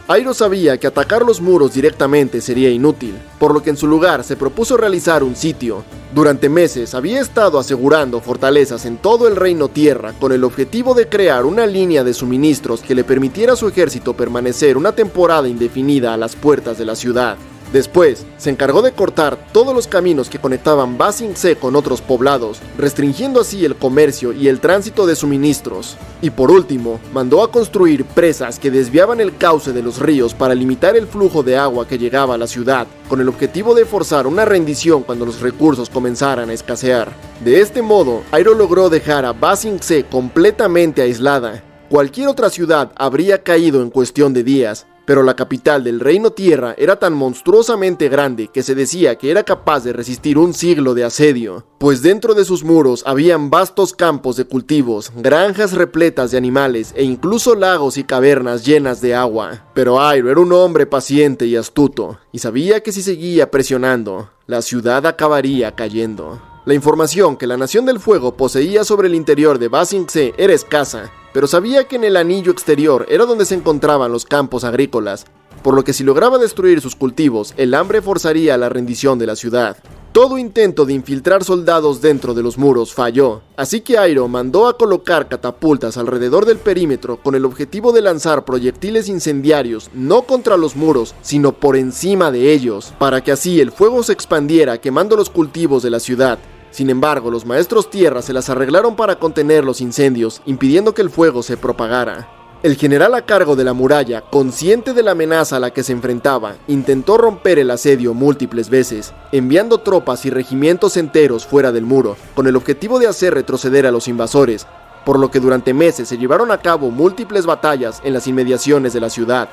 Iroh sabía que atacar los muros directamente sería inútil, por lo que en su lugar se propuso realizar un sitio. Durante meses había estado asegurando fortalezas en todo el Reino Tierra con el objetivo de crear una línea de suministros que le permitiera a su ejército permanecer una temporada indefinida a las puertas de la ciudad. Después, se encargó de cortar todos los caminos que conectaban Ba Sing Se con otros poblados, restringiendo así el comercio y el tránsito de suministros. Y por último, mandó a construir presas que desviaban el cauce de los ríos para limitar el flujo de agua que llegaba a la ciudad, con el objetivo de forzar una rendición cuando los recursos comenzaran a escasear. De este modo, Iroh logró dejar a Ba Sing Se completamente aislada. Cualquier otra ciudad habría caído en cuestión de días, pero la capital del Reino Tierra era tan monstruosamente grande que se decía que era capaz de resistir un siglo de asedio, pues dentro de sus muros habían vastos campos de cultivos, granjas repletas de animales e incluso lagos y cavernas llenas de agua. Pero Iroh era un hombre paciente y astuto, y sabía que si seguía presionando, la ciudad acabaría cayendo. La información que la Nación del Fuego poseía sobre el interior de Ba Sing Se era escasa, pero sabía que en el anillo exterior era donde se encontraban los campos agrícolas, por lo que si lograba destruir sus cultivos, el hambre forzaría la rendición de la ciudad. Todo intento de infiltrar soldados dentro de los muros falló, así que Iroh mandó a colocar catapultas alrededor del perímetro con el objetivo de lanzar proyectiles incendiarios no contra los muros, sino por encima de ellos, para que así el fuego se expandiera quemando los cultivos de la ciudad. Sin embargo, los maestros tierra se las arreglaron para contener los incendios, impidiendo que el fuego se propagara. El general a cargo de la muralla, consciente de la amenaza a la que se enfrentaba, intentó romper el asedio múltiples veces, enviando tropas y regimientos enteros fuera del muro, con el objetivo de hacer retroceder a los invasores, por lo que durante meses se llevaron a cabo múltiples batallas en las inmediaciones de la ciudad.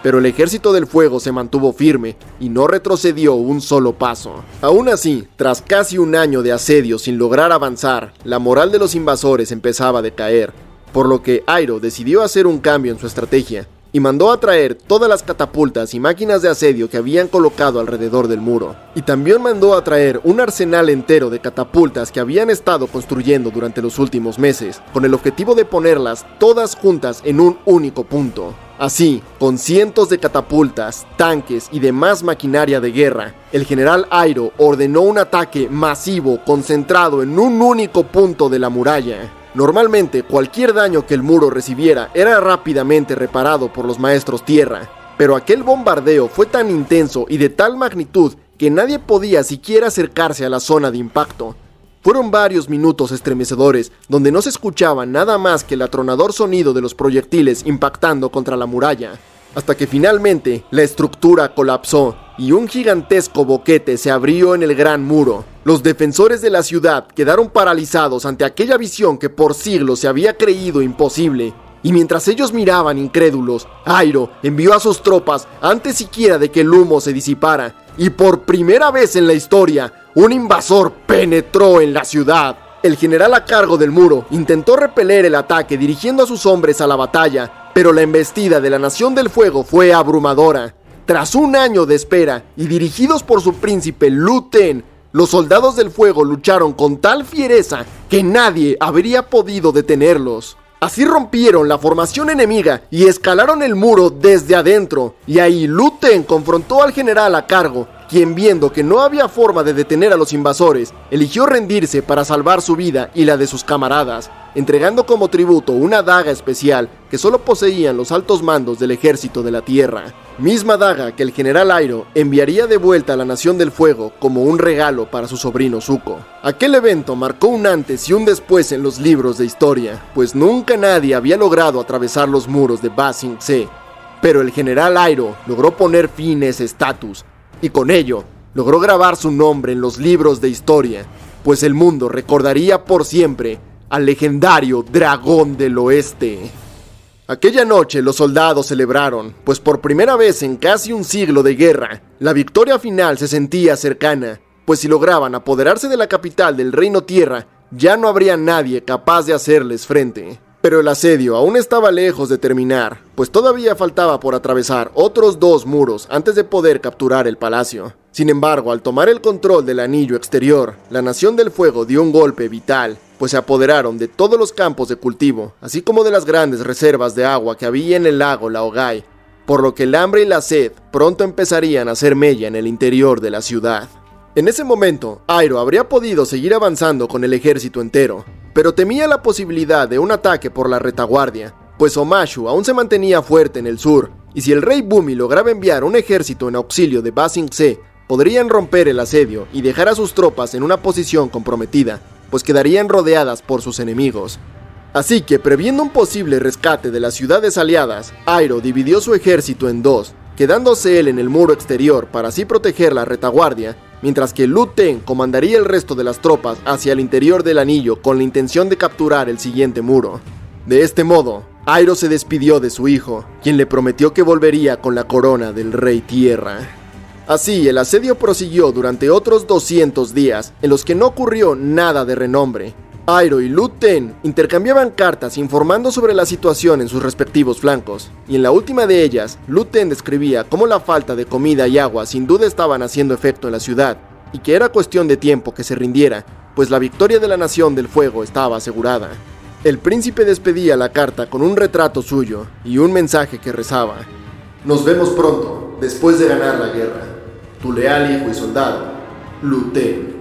Pero el ejército del fuego se mantuvo firme y no retrocedió un solo paso. Aún así, tras casi un año de asedio sin lograr avanzar, la moral de los invasores empezaba a decaer, por lo que Iroh decidió hacer un cambio en su estrategia y mandó a traer todas las catapultas y máquinas de asedio que habían colocado alrededor del muro. Y también mandó a traer un arsenal entero de catapultas que habían estado construyendo durante los últimos meses, con el objetivo de ponerlas todas juntas en un único punto. Así, con cientos de catapultas, tanques y demás maquinaria de guerra, el general Iroh ordenó un ataque masivo concentrado en un único punto de la muralla. Normalmente, cualquier daño que el muro recibiera era rápidamente reparado por los maestros tierra, pero aquel bombardeo fue tan intenso y de tal magnitud que nadie podía siquiera acercarse a la zona de impacto. Fueron varios minutos estremecedores donde no se escuchaba nada más que el atronador sonido de los proyectiles impactando contra la muralla, hasta que finalmente la estructura colapsó y un gigantesco boquete se abrió en el gran muro. Los defensores de la ciudad quedaron paralizados ante aquella visión que por siglos se había creído imposible. Y mientras ellos miraban incrédulos, Airo envió a sus tropas antes siquiera de que el humo se disipara. Y por primera vez en la historia, un invasor penetró en la ciudad. El general a cargo del muro intentó repeler el ataque dirigiendo a sus hombres a la batalla, pero la embestida de la Nación del Fuego fue abrumadora. Tras un año de espera y dirigidos por su príncipe Lu Ten, los soldados del fuego lucharon con tal fiereza que nadie habría podido detenerlos. Así rompieron la formación enemiga y escalaron el muro desde adentro, y ahí Lu Ten confrontó al general a cargo, quien viendo que no había forma de detener a los invasores, eligió rendirse para salvar su vida y la de sus camaradas, entregando como tributo una daga especial que solo poseían los altos mandos del ejército de la tierra. Misma daga que el general Airo enviaría de vuelta a la Nación del Fuego como un regalo para su sobrino Zuko. Aquel evento marcó un antes y un después en los libros de historia, pues nunca nadie había logrado atravesar los muros de Ba Sing Se. Pero el general Airo logró poner fin a ese estatus, y con ello logró grabar su nombre en los libros de historia, pues el mundo recordaría por siempre al legendario Dragón del Oeste. Aquella noche los soldados celebraron, pues por primera vez en casi un siglo de guerra, la victoria final se sentía cercana, pues si lograban apoderarse de la capital del Reino Tierra, ya no habría nadie capaz de hacerles frente. Pero el asedio aún estaba lejos de terminar, pues todavía faltaba por atravesar otros 2 muros antes de poder capturar el palacio. Sin embargo, al tomar el control del anillo exterior, la Nación del Fuego dio un golpe vital, pues se apoderaron de todos los campos de cultivo, así como de las grandes reservas de agua que había en el lago Laogai, por lo que el hambre y la sed pronto empezarían a hacer mella en el interior de la ciudad. En ese momento, Airo habría podido seguir avanzando con el ejército entero, pero temía la posibilidad de un ataque por la retaguardia, pues Omashu aún se mantenía fuerte en el sur, y si el rey Bumi lograba enviar un ejército en auxilio de Ba Sing Se, podrían romper el asedio y dejar a sus tropas en una posición comprometida, pues quedarían rodeadas por sus enemigos. Así que, previendo un posible rescate de las ciudades aliadas, Airo dividió su ejército en 2, quedándose él en el muro exterior para así proteger la retaguardia, mientras que Lu Ten comandaría el resto de las tropas hacia el interior del anillo con la intención de capturar el siguiente muro. De este modo, Airo se despidió de su hijo, quien le prometió que volvería con la corona del Rey Tierra. Así, el asedio prosiguió durante otros 200 días, en los que no ocurrió nada de renombre. Airo y Lu Ten intercambiaban cartas informando sobre la situación en sus respectivos flancos, y en la última de ellas, Lu Ten describía cómo la falta de comida y agua sin duda estaban haciendo efecto en la ciudad, y que era cuestión de tiempo que se rindiera, pues la victoria de la Nación del Fuego estaba asegurada. El príncipe despedía la carta con un retrato suyo y un mensaje que rezaba: «Nos vemos pronto, después de ganar la guerra. Tu leal hijo y soldado, Lu Ten».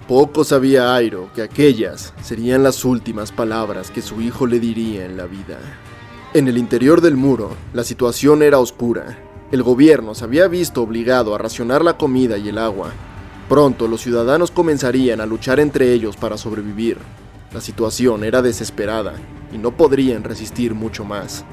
Poco sabía Airo que aquellas serían las últimas palabras que su hijo le diría en la vida. En el interior del muro, la situación era oscura. El gobierno se había visto obligado a racionar la comida y el agua. Pronto los ciudadanos comenzarían a luchar entre ellos para sobrevivir. La situación era desesperada y no podrían resistir mucho más.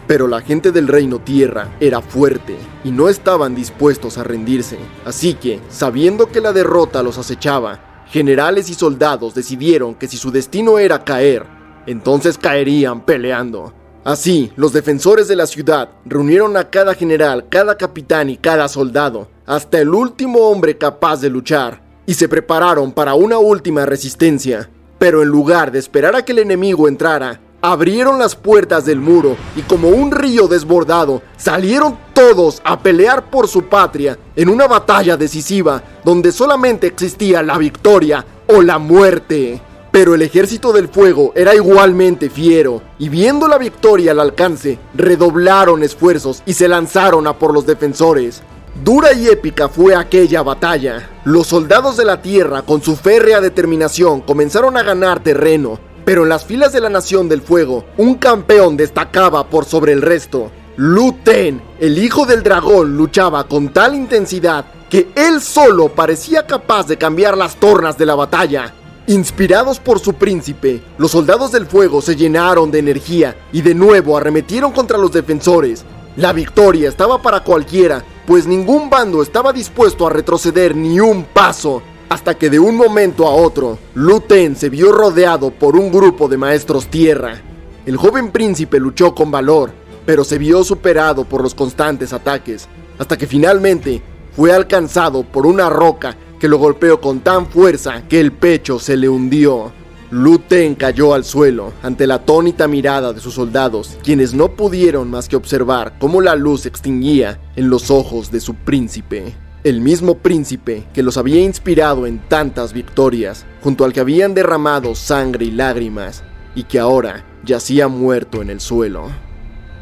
Pero la gente del Reino Tierra era fuerte y no estaban dispuestos a rendirse. Así que, sabiendo que la derrota los acechaba, generales y soldados decidieron que si su destino era caer, entonces caerían peleando. Así, los defensores de la ciudad reunieron a cada general, cada capitán y cada soldado, hasta el último hombre capaz de luchar, y se prepararon para una última resistencia. Pero en lugar de esperar a que el enemigo entrara, abrieron las puertas del muro y como un río desbordado, salieron todos a pelear por su patria en una batalla decisiva donde solamente existía la victoria o la muerte. Pero el ejército del fuego era igualmente fiero y viendo la victoria al alcance, redoblaron esfuerzos y se lanzaron a por los defensores. Dura y épica fue aquella batalla. Los soldados de la tierra, con su férrea determinación, comenzaron a ganar terreno, Pero en las filas de la Nación del Fuego, un campeón destacaba por sobre el resto. Lu Ten, el hijo del dragón, luchaba con tal intensidad que él solo parecía capaz de cambiar las tornas de la batalla. Inspirados por su príncipe, los soldados del fuego se llenaron de energía y de nuevo arremetieron contra los defensores. La victoria estaba para cualquiera, pues ningún bando estaba dispuesto a retroceder ni un paso. Hasta que de un momento a otro, Lu Ten se vio rodeado por un grupo de maestros tierra. El joven príncipe luchó con valor, pero se vio superado por los constantes ataques, hasta que finalmente fue alcanzado por una roca que lo golpeó con tan fuerza que el pecho se le hundió. Lu Ten cayó al suelo ante la atónita mirada de sus soldados, quienes no pudieron más que observar cómo la luz se extinguía en los ojos de su príncipe. El mismo príncipe que los había inspirado en tantas victorias, junto al que habían derramado sangre y lágrimas, y que ahora yacía muerto en el suelo.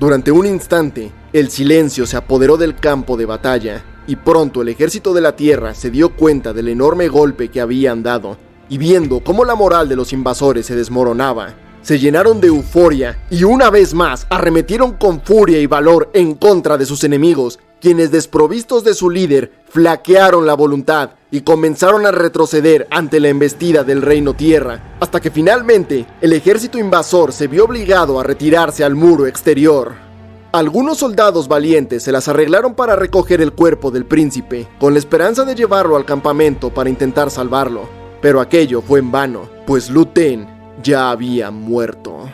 Durante un instante, el silencio se apoderó del campo de batalla, y pronto el ejército de la tierra se dio cuenta del enorme golpe que habían dado, y viendo cómo la moral de los invasores se desmoronaba, se llenaron de euforia y una vez más arremetieron con furia y valor en contra de sus enemigos, quienes desprovistos de su líder flaquearon la voluntad y comenzaron a retroceder ante la embestida del Reino Tierra, hasta que finalmente el ejército invasor se vio obligado a retirarse al muro exterior. Algunos soldados valientes se las arreglaron para recoger el cuerpo del príncipe, con la esperanza de llevarlo al campamento para intentar salvarlo, pero aquello fue en vano, pues Lu Ten ya había muerto.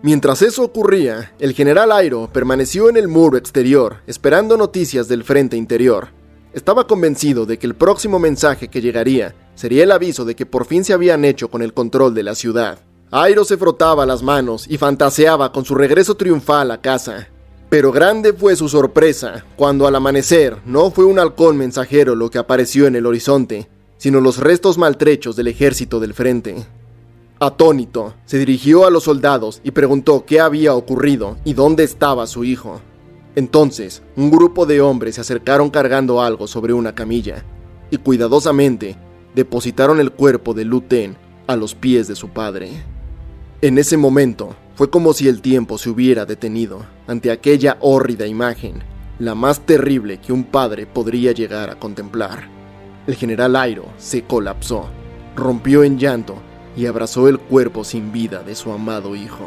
Mientras eso ocurría, el general Iroh permaneció en el muro exterior, esperando noticias del frente interior. Estaba convencido de que el próximo mensaje que llegaría sería el aviso de que por fin se habían hecho con el control de la ciudad. Iroh se frotaba las manos y fantaseaba con su regreso triunfal a casa. Pero grande fue su sorpresa cuando al amanecer no fue un halcón mensajero lo que apareció en el horizonte, sino los restos maltrechos del ejército del frente. Atónito, se dirigió a los soldados y preguntó qué había ocurrido y dónde estaba su hijo. Entonces, un grupo de hombres se acercaron cargando algo sobre una camilla y cuidadosamente depositaron el cuerpo de Lu Ten a los pies de su padre. En ese momento, fue como si el tiempo se hubiera detenido ante aquella hórrida imagen, la más terrible que un padre podría llegar a contemplar. El general Iroh se colapsó, rompió en llanto y abrazó el cuerpo sin vida de su amado hijo.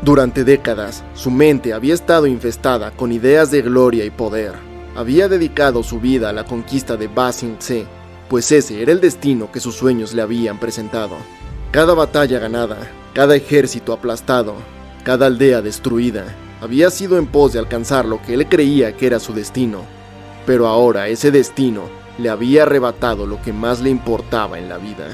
Durante décadas, su mente había estado infestada con ideas de gloria y poder. Había dedicado su vida a la conquista de Ba Sing Se, pues ese era el destino que sus sueños le habían presentado. Cada batalla ganada, cada ejército aplastado, cada aldea destruida, había sido en pos de alcanzar lo que él creía que era su destino. Pero ahora ese destino le había arrebatado lo que más le importaba en la vida.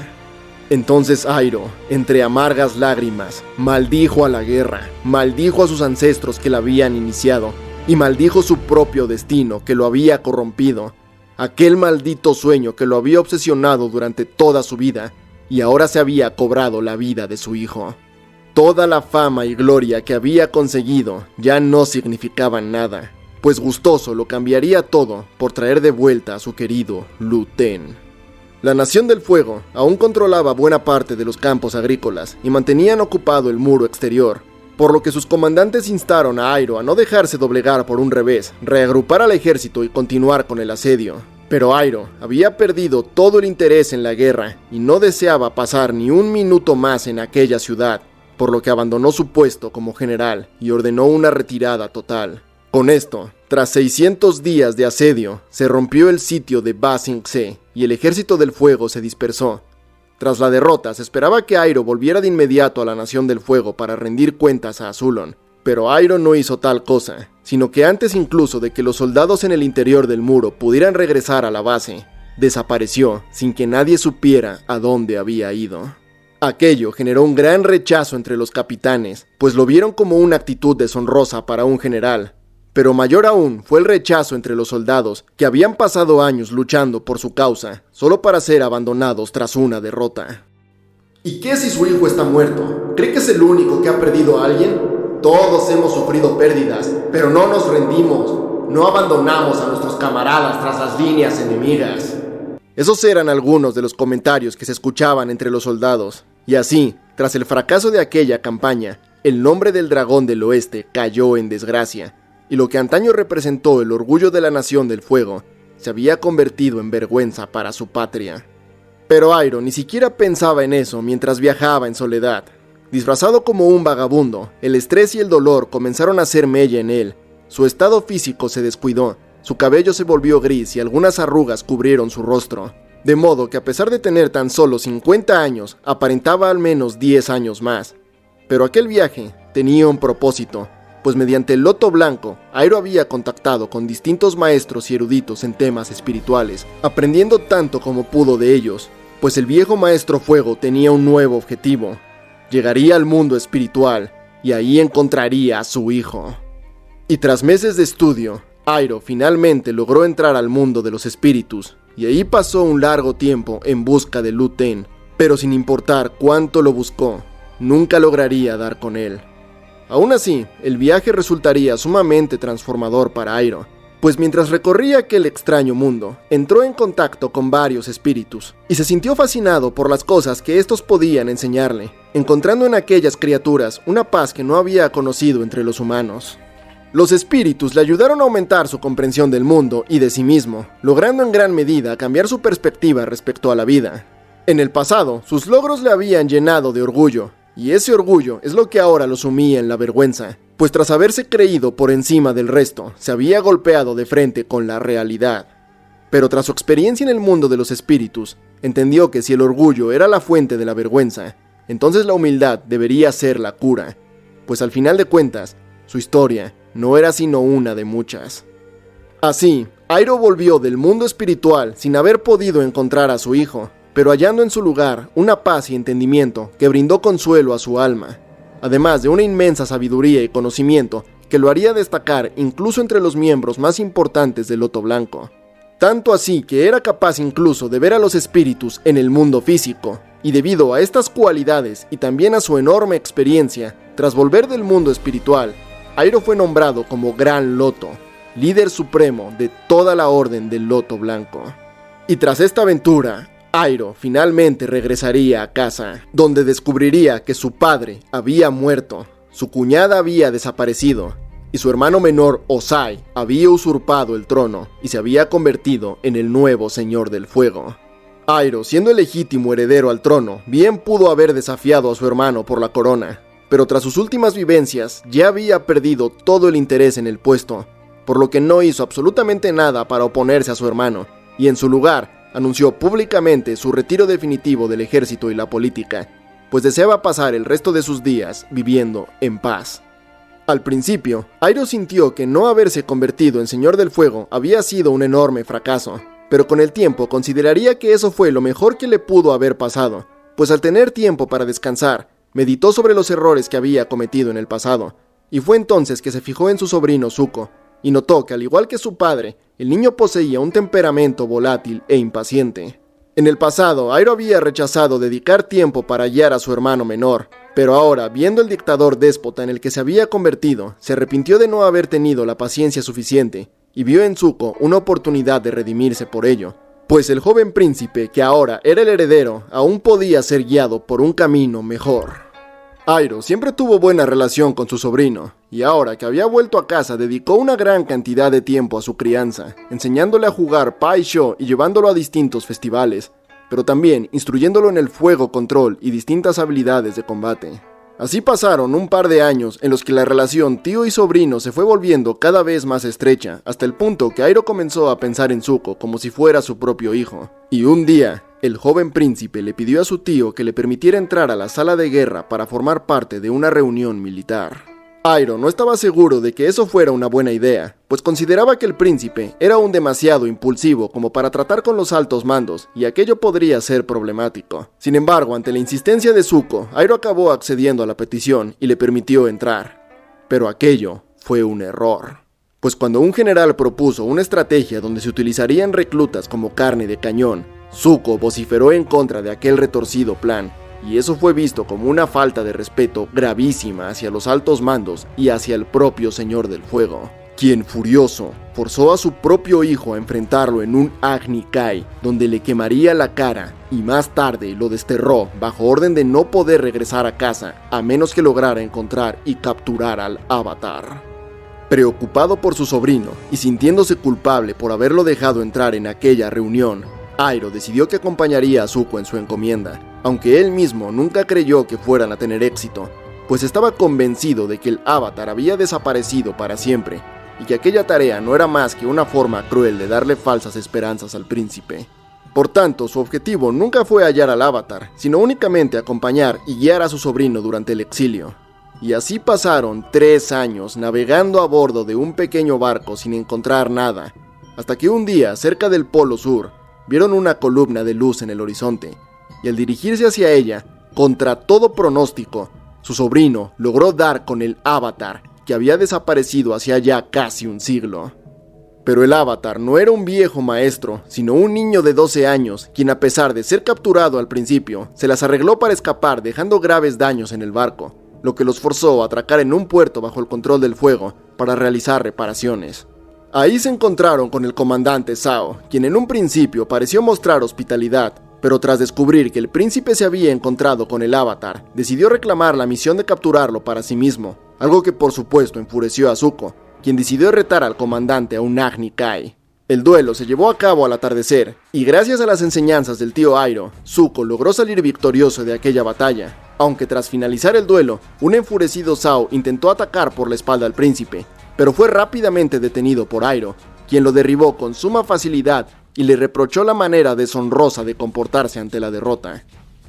Entonces Iroh, entre amargas lágrimas, maldijo a la guerra, maldijo a sus ancestros que la habían iniciado, y maldijo su propio destino que lo había corrompido, aquel maldito sueño que lo había obsesionado durante toda su vida, y ahora se había cobrado la vida de su hijo. Toda la fama y gloria que había conseguido ya no significaban nada, pues gustoso lo cambiaría todo por traer de vuelta a su querido Lu Ten. La Nación del Fuego aún controlaba buena parte de los campos agrícolas y mantenían ocupado el muro exterior, por lo que sus comandantes instaron a Iroh a no dejarse doblegar por un revés, reagrupar al ejército y continuar con el asedio. Pero Iroh había perdido todo el interés en la guerra y no deseaba pasar ni un minuto más en aquella ciudad, por lo que abandonó su puesto como general y ordenó una retirada total. Con esto, tras 600 días de asedio, se rompió el sitio de Ba Sing Se y el ejército del fuego se dispersó. Tras la derrota, se esperaba que Iroh volviera de inmediato a la Nación del Fuego para rendir cuentas a Azulon, pero Iroh no hizo tal cosa, sino que antes incluso de que los soldados en el interior del muro pudieran regresar a la base, desapareció sin que nadie supiera a dónde había ido. Aquello generó un gran rechazo entre los capitanes, pues lo vieron como una actitud deshonrosa para un general. Pero mayor aún fue el rechazo entre los soldados, que habían pasado años luchando por su causa, solo para ser abandonados tras una derrota. ¿Y qué si su hijo está muerto? ¿Cree que es el único que ha perdido a alguien? Todos hemos sufrido pérdidas, pero no nos rendimos. No abandonamos a nuestros camaradas tras las líneas enemigas. Esos eran algunos de los comentarios que se escuchaban entre los soldados, y así, Tras el fracaso de aquella campaña, el nombre del dragón del oeste cayó en desgracia, y lo que antaño representó el orgullo de la Nación del Fuego, se había convertido en vergüenza para su patria. Pero Iroh ni siquiera pensaba en eso mientras viajaba en soledad. Disfrazado como un vagabundo, el estrés y el dolor comenzaron a hacer mella en él. Su estado físico se descuidó, su cabello se volvió gris y algunas arrugas cubrieron su rostro. De modo que a pesar de tener tan solo 50 años, aparentaba al menos 10 años más. Pero aquel viaje tenía un propósito, pues mediante el Loto Blanco, Iroh había contactado con distintos maestros y eruditos en temas espirituales, aprendiendo tanto como pudo de ellos, pues el viejo maestro Fuego tenía un nuevo objetivo. Llegaría al mundo espiritual, y ahí encontraría a su hijo. Y tras meses de estudio, Iroh finalmente logró entrar al mundo de los espíritus, y ahí pasó un largo tiempo en busca de Lu Ten, pero sin importar cuánto lo buscó, nunca lograría dar con él. Aún así, el viaje resultaría sumamente transformador para Iroh, pues mientras recorría aquel extraño mundo, entró en contacto con varios espíritus, y se sintió fascinado por las cosas que estos podían enseñarle, encontrando en aquellas criaturas una paz que no había conocido entre los humanos. Los espíritus le ayudaron a aumentar su comprensión del mundo y de sí mismo, logrando en gran medida cambiar su perspectiva respecto a la vida. En el pasado, sus logros le habían llenado de orgullo, y ese orgullo es lo que ahora lo sumía en la vergüenza, pues tras haberse creído por encima del resto, se había golpeado de frente con la realidad. Pero tras su experiencia en el mundo de los espíritus, entendió que si el orgullo era la fuente de la vergüenza, entonces la humildad debería ser la cura, pues al final de cuentas, su historia no era sino una de muchas. Así, Iroh volvió del mundo espiritual sin haber podido encontrar a su hijo, pero hallando en su lugar una paz y entendimiento que brindó consuelo a su alma, además de una inmensa sabiduría y conocimiento que lo haría destacar incluso entre los miembros más importantes del Loto Blanco. Tanto así que era capaz incluso de ver a los espíritus en el mundo físico, y debido a estas cualidades y también a su enorme experiencia, tras volver del mundo espiritual, Iroh fue nombrado como Gran Loto, líder supremo de toda la Orden del Loto Blanco. Y tras esta aventura, Iroh finalmente regresaría a casa, donde descubriría que su padre había muerto, su cuñada había desaparecido, y su hermano menor Ozai había usurpado el trono y se había convertido en el nuevo Señor del Fuego. Iroh, siendo el legítimo heredero al trono, bien pudo haber desafiado a su hermano por la corona, pero tras sus últimas vivencias ya había perdido todo el interés en el puesto, por lo que no hizo absolutamente nada para oponerse a su hermano, y en su lugar anunció públicamente su retiro definitivo del ejército y la política, pues deseaba pasar el resto de sus días viviendo en paz. Al principio, Iroh sintió que no haberse convertido en Señor del Fuego había sido un enorme fracaso, pero con el tiempo consideraría que eso fue lo mejor que le pudo haber pasado, pues al tener tiempo para descansar, meditó sobre los errores que había cometido en el pasado, y fue entonces que se fijó en su sobrino Zuko, y notó que al igual que su padre, el niño poseía un temperamento volátil e impaciente. En el pasado, Iroh había rechazado dedicar tiempo para guiar a su hermano menor, pero ahora, viendo el dictador déspota en el que se había convertido, se arrepintió de no haber tenido la paciencia suficiente, y vio en Zuko una oportunidad de redimirse por ello, pues el joven príncipe, que ahora era el heredero, aún podía ser guiado por un camino mejor. Iroh siempre tuvo buena relación con su sobrino, y ahora que había vuelto a casa dedicó una gran cantidad de tiempo a su crianza, enseñándole a jugar Pai Sho y llevándolo a distintos festivales, pero también instruyéndolo en el fuego control y distintas habilidades de combate. Así pasaron un par de años en los que la relación tío y sobrino se fue volviendo cada vez más estrecha, hasta el punto que Iroh comenzó a pensar en Zuko como si fuera su propio hijo. Y un día, el joven príncipe le pidió a su tío que le permitiera entrar a la sala de guerra para formar parte de una reunión militar. Iroh no estaba seguro de que eso fuera una buena idea, pues consideraba que el príncipe era aún demasiado impulsivo como para tratar con los altos mandos, y aquello podría ser problemático. Sin embargo, ante la insistencia de Zuko, Iroh acabó accediendo a la petición y le permitió entrar. Pero aquello fue un error, pues cuando un general propuso una estrategia donde se utilizarían reclutas como carne de cañón, Zuko vociferó en contra de aquel retorcido plan, y eso fue visto como una falta de respeto gravísima hacia los altos mandos y hacia el propio Señor del Fuego. quien, furioso, forzó a su propio hijo a enfrentarlo en un Agni Kai, donde le quemaría la cara, y más tarde lo desterró bajo orden de no poder regresar a casa a menos que lograra encontrar y capturar al Avatar. Preocupado por su sobrino y sintiéndose culpable por haberlo dejado entrar en aquella reunión, Iroh decidió que acompañaría a Zuko en su encomienda, aunque él mismo nunca creyó que fueran a tener éxito, pues estaba convencido de que el Avatar había desaparecido para siempre, y que aquella tarea no era más que una forma cruel de darle falsas esperanzas al príncipe. Por tanto, su objetivo nunca fue hallar al Avatar, sino únicamente acompañar y guiar a su sobrino durante el exilio. Y así pasaron 3 años navegando a bordo de un pequeño barco sin encontrar nada, hasta que un día, cerca del Polo Sur, vieron una columna de luz en el horizonte, y al dirigirse hacia ella, contra todo pronóstico, su sobrino logró dar con el Avatar, que había desaparecido hacía ya casi un siglo. Pero el Avatar no era un viejo maestro, sino un niño de 12 años, quien a pesar de ser capturado al principio, se las arregló para escapar dejando graves daños en el barco, lo que los forzó a atracar en un puerto bajo el control del fuego para realizar reparaciones. Ahí se encontraron con el comandante Zhao, quien en un principio pareció mostrar hospitalidad, pero tras descubrir que el príncipe se había encontrado con el Avatar, decidió reclamar la misión de capturarlo para sí mismo, algo que por supuesto enfureció a Zuko, quien decidió retar al comandante a un Agni Kai. El duelo se llevó a cabo al atardecer, y gracias a las enseñanzas del tío Iroh, Zuko logró salir victorioso de aquella batalla, aunque tras finalizar el duelo, un enfurecido Zhao intentó atacar por la espalda al príncipe, pero fue rápidamente detenido por Iroh, quien lo derribó con suma facilidad y le reprochó la manera deshonrosa de comportarse ante la derrota.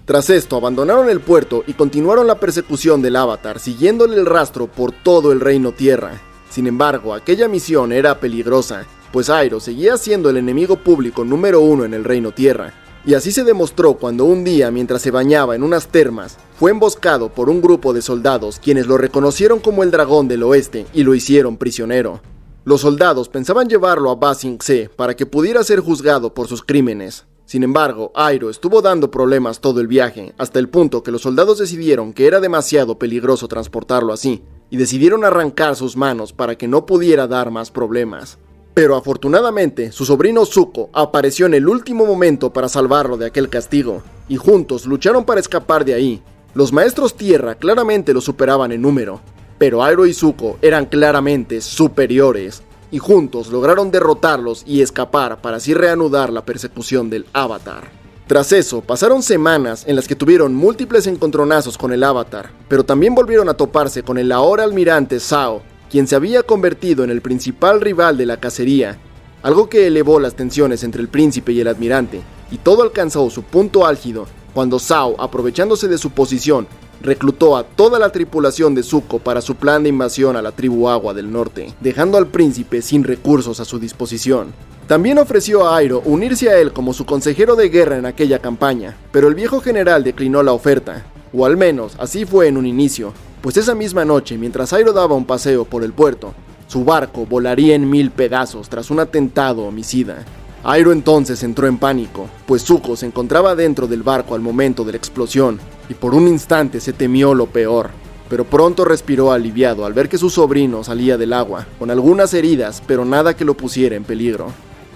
Tras esto, abandonaron el puerto y continuaron la persecución del Avatar, siguiéndole el rastro por todo el Reino Tierra. Sin embargo, aquella misión era peligrosa, pues Iroh seguía siendo el enemigo público número 1 en el Reino Tierra, y así se demostró cuando un día, mientras se bañaba en unas termas, fue emboscado por un grupo de soldados quienes lo reconocieron como el Dragón del Oeste y lo hicieron prisionero. Los soldados pensaban llevarlo a Ba Sing Se para que pudiera ser juzgado por sus crímenes. Sin embargo, Iroh estuvo dando problemas todo el viaje, hasta el punto que los soldados decidieron que era demasiado peligroso transportarlo así, y decidieron arrancar sus manos para que no pudiera dar más problemas. Pero afortunadamente, su sobrino Zuko apareció en el último momento para salvarlo de aquel castigo, y juntos lucharon para escapar de ahí. Los maestros tierra claramente lo superaban en número, pero Iroh y Zuko eran claramente superiores, y juntos lograron derrotarlos y escapar para así reanudar la persecución del Avatar. Tras eso, pasaron semanas en las que tuvieron múltiples encontronazos con el Avatar, pero también volvieron a toparse con el ahora almirante Zhao, quien se había convertido en el principal rival de la cacería, algo que elevó las tensiones entre el príncipe y el almirante, y todo alcanzó su punto álgido cuando Zhao, aprovechándose de su posición, reclutó a toda la tripulación de Zuko para su plan de invasión a la tribu Agua del Norte, dejando al príncipe sin recursos a su disposición. También ofreció a Iroh unirse a él como su consejero de guerra en aquella campaña, pero el viejo general declinó la oferta, o al menos así fue en un inicio, pues esa misma noche, mientras Iroh daba un paseo por el puerto, su barco volaría en 1000 pedazos tras un atentado homicida. Iroh entonces entró en pánico, pues Zuko se encontraba dentro del barco al momento de la explosión, y por un instante se temió lo peor, pero pronto respiró aliviado al ver que su sobrino salía del agua, con algunas heridas, pero nada que lo pusiera en peligro.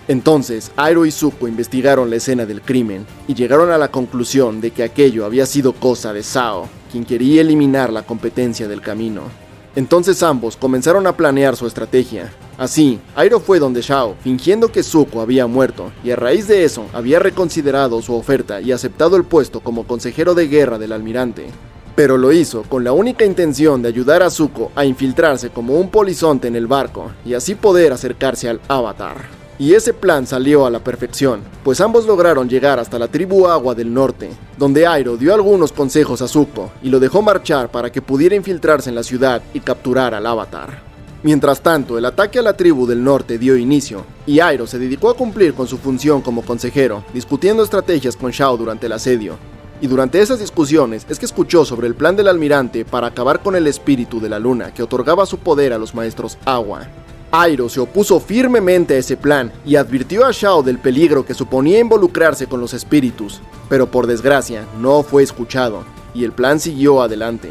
Entonces, Iroh y Zuko investigaron la escena del crimen, y llegaron a la conclusión de que aquello había sido cosa de Zhao, quien quería eliminar la competencia del camino. Entonces ambos comenzaron a planear su estrategia. Así, Iroh fue donde Zhao, fingiendo que Zuko había muerto, y a raíz de eso había reconsiderado su oferta y aceptado el puesto como consejero de guerra del almirante. Pero lo hizo con la única intención de ayudar a Zuko a infiltrarse como un polizonte en el barco, y así poder acercarse al Avatar. Y ese plan salió a la perfección, pues ambos lograron llegar hasta la tribu Agua del Norte, donde Iroh dio algunos consejos a Zuko y lo dejó marchar para que pudiera infiltrarse en la ciudad y capturar al Avatar. Mientras tanto, el ataque a la tribu del norte dio inicio, y Iroh se dedicó a cumplir con su función como consejero, discutiendo estrategias con Zhao durante el asedio. Y durante esas discusiones es que escuchó sobre el plan del almirante para acabar con el espíritu de la luna que otorgaba su poder a los maestros agua. Iroh se opuso firmemente a ese plan y advirtió a Zhao del peligro que suponía involucrarse con los espíritus, pero por desgracia no fue escuchado, y el plan siguió adelante.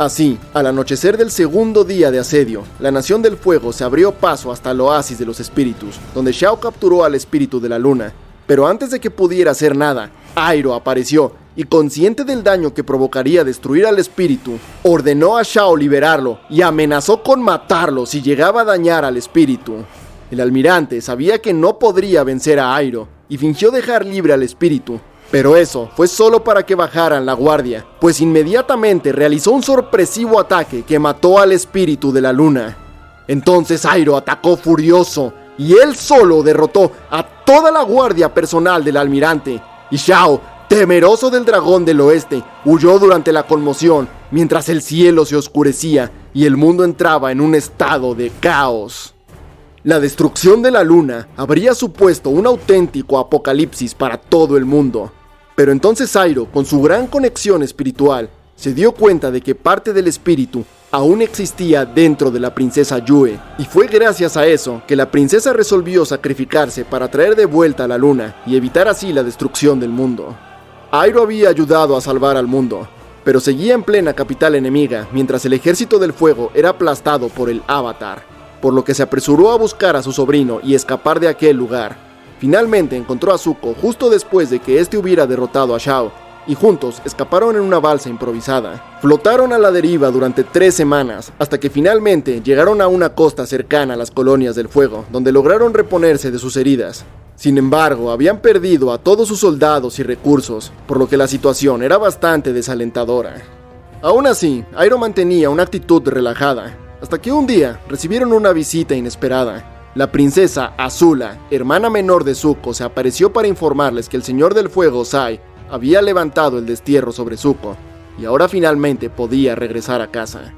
Así, al anochecer del segundo día de asedio, la Nación del Fuego se abrió paso hasta el oasis de los espíritus, donde Shao capturó al espíritu de la luna. Pero antes de que pudiera hacer nada, Iroh apareció y, consciente del daño que provocaría destruir al espíritu, ordenó a Shao liberarlo y amenazó con matarlo si llegaba a dañar al espíritu. El almirante sabía que no podría vencer a Iroh y fingió dejar libre al espíritu. Pero eso fue solo para que bajaran la guardia, pues inmediatamente realizó un sorpresivo ataque que mató al espíritu de la luna. Entonces Iroh atacó furioso, y él solo derrotó a toda la guardia personal del almirante. Y Shao, temeroso del dragón del oeste, huyó durante la conmoción, mientras el cielo se oscurecía y el mundo entraba en un estado de caos. La destrucción de la luna habría supuesto un auténtico apocalipsis para todo el mundo. Pero entonces Iroh, con su gran conexión espiritual, se dio cuenta de que parte del espíritu aún existía dentro de la princesa Yue, y fue gracias a eso que la princesa resolvió sacrificarse para traer de vuelta a la luna y evitar así la destrucción del mundo. Iroh había ayudado a salvar al mundo, pero seguía en plena capital enemiga mientras el ejército del fuego era aplastado por el Avatar, por lo que se apresuró a buscar a su sobrino y escapar de aquel lugar. Finalmente encontró a Zuko justo después de que este hubiera derrotado a Shao, y juntos escaparon en una balsa improvisada. Flotaron a la deriva durante 3 semanas, hasta que finalmente llegaron a una costa cercana a las colonias del fuego, donde lograron reponerse de sus heridas. Sin embargo, habían perdido a todos sus soldados y recursos, por lo que la situación era bastante desalentadora. Aún así, Iroh mantenía una actitud relajada, hasta que un día recibieron una visita inesperada. La princesa Azula, hermana menor de Zuko, se apareció para informarles que el Señor del Fuego, Sai, había levantado el destierro sobre Zuko, y ahora finalmente podía regresar a casa.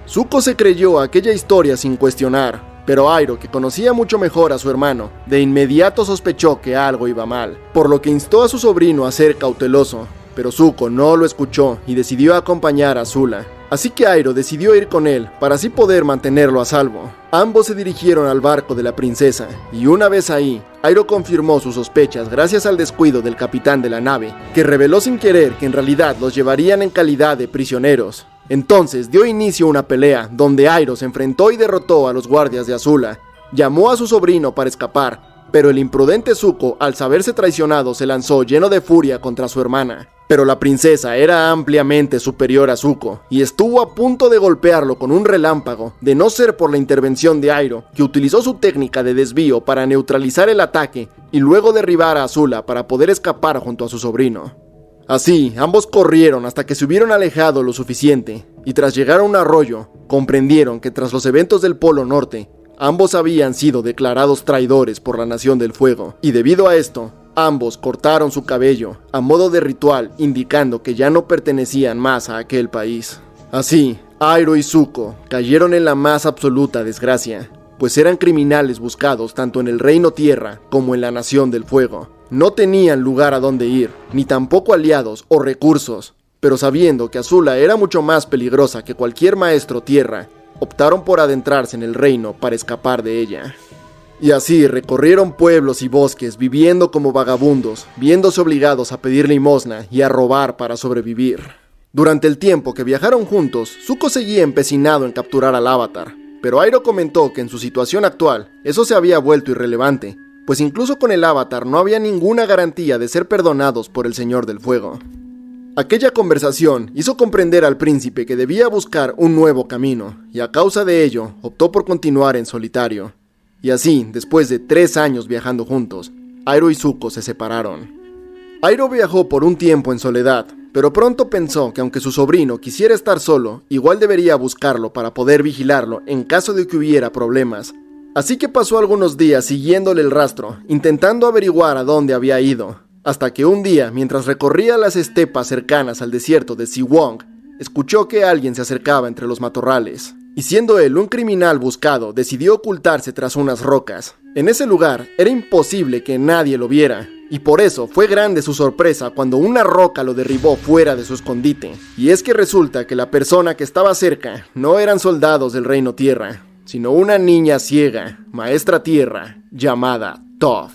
Zuko se creyó aquella historia sin cuestionar, pero Iroh, que conocía mucho mejor a su hermano, de inmediato sospechó que algo iba mal, por lo que instó a su sobrino a ser cauteloso, pero Zuko no lo escuchó y decidió acompañar a Azula. Así que Iroh decidió ir con él para así poder mantenerlo a salvo. Ambos se dirigieron al barco de la princesa, y una vez ahí, Iroh confirmó sus sospechas gracias al descuido del capitán de la nave, que reveló sin querer que en realidad los llevarían en calidad de prisioneros. Entonces dio inicio a una pelea, donde Iroh se enfrentó y derrotó a los guardias de Azula. Llamó a su sobrino para escapar, pero el imprudente Zuko, al saberse traicionado, se lanzó lleno de furia contra su hermana. Pero la princesa era ampliamente superior a Zuko, y estuvo a punto de golpearlo con un relámpago, de no ser por la intervención de Iroh, que utilizó su técnica de desvío para neutralizar el ataque y luego derribar a Azula para poder escapar junto a su sobrino. Así, ambos corrieron hasta que se hubieron alejado lo suficiente, y tras llegar a un arroyo, comprendieron que tras los eventos del Polo Norte, ambos habían sido declarados traidores por la Nación del Fuego, y debido a esto, ambos cortaron su cabello, a modo de ritual, indicando que ya no pertenecían más a aquel país. Así, Iroh y Zuko cayeron en la más absoluta desgracia, pues eran criminales buscados tanto en el Reino Tierra como en la Nación del Fuego. No tenían lugar a donde ir, ni tampoco aliados o recursos, pero sabiendo que Azula era mucho más peligrosa que cualquier maestro tierra, optaron por adentrarse en el reino para escapar de ella. Y así recorrieron pueblos y bosques viviendo como vagabundos, viéndose obligados a pedir limosna y a robar para sobrevivir. Durante el tiempo que viajaron juntos, Zuko seguía empecinado en capturar al Avatar, pero Iroh comentó que en su situación actual, eso se había vuelto irrelevante, pues incluso con el Avatar no había ninguna garantía de ser perdonados por el Señor del Fuego. Aquella conversación hizo comprender al príncipe que debía buscar un nuevo camino, y a causa de ello, optó por continuar en solitario. Y así, después de 3 años viajando juntos, Iroh y Zuko se separaron. Iroh viajó por un tiempo en soledad, pero pronto pensó que aunque su sobrino quisiera estar solo, igual debería buscarlo para poder vigilarlo en caso de que hubiera problemas. Así que pasó algunos días siguiéndole el rastro, intentando averiguar a dónde había ido, hasta que un día, mientras recorría las estepas cercanas al desierto de Siwong, escuchó que alguien se acercaba entre los matorrales. Y siendo él un criminal buscado, decidió ocultarse tras unas rocas. En ese lugar era imposible que nadie lo viera, y por eso fue grande su sorpresa cuando una roca lo derribó fuera de su escondite. Y es que resulta que la persona que estaba cerca no eran soldados del Reino Tierra, sino una niña ciega, maestra tierra, llamada Toph.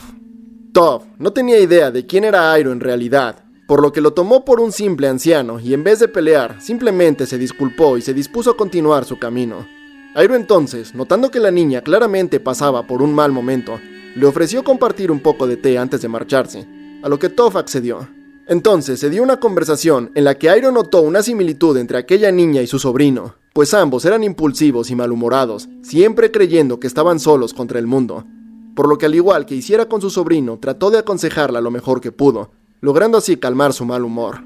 Toph no tenía idea de quién era Iroh en realidad, por lo que lo tomó por un simple anciano y en vez de pelear, simplemente se disculpó y se dispuso a continuar su camino. Airo entonces, notando que la niña claramente pasaba por un mal momento, le ofreció compartir un poco de té antes de marcharse, a lo que Toph accedió. Entonces se dio una conversación en la que Airo notó una similitud entre aquella niña y su sobrino, pues ambos eran impulsivos y malhumorados, siempre creyendo que estaban solos contra el mundo, por lo que al igual que hiciera con su sobrino, trató de aconsejarla lo mejor que pudo, logrando así calmar su mal humor.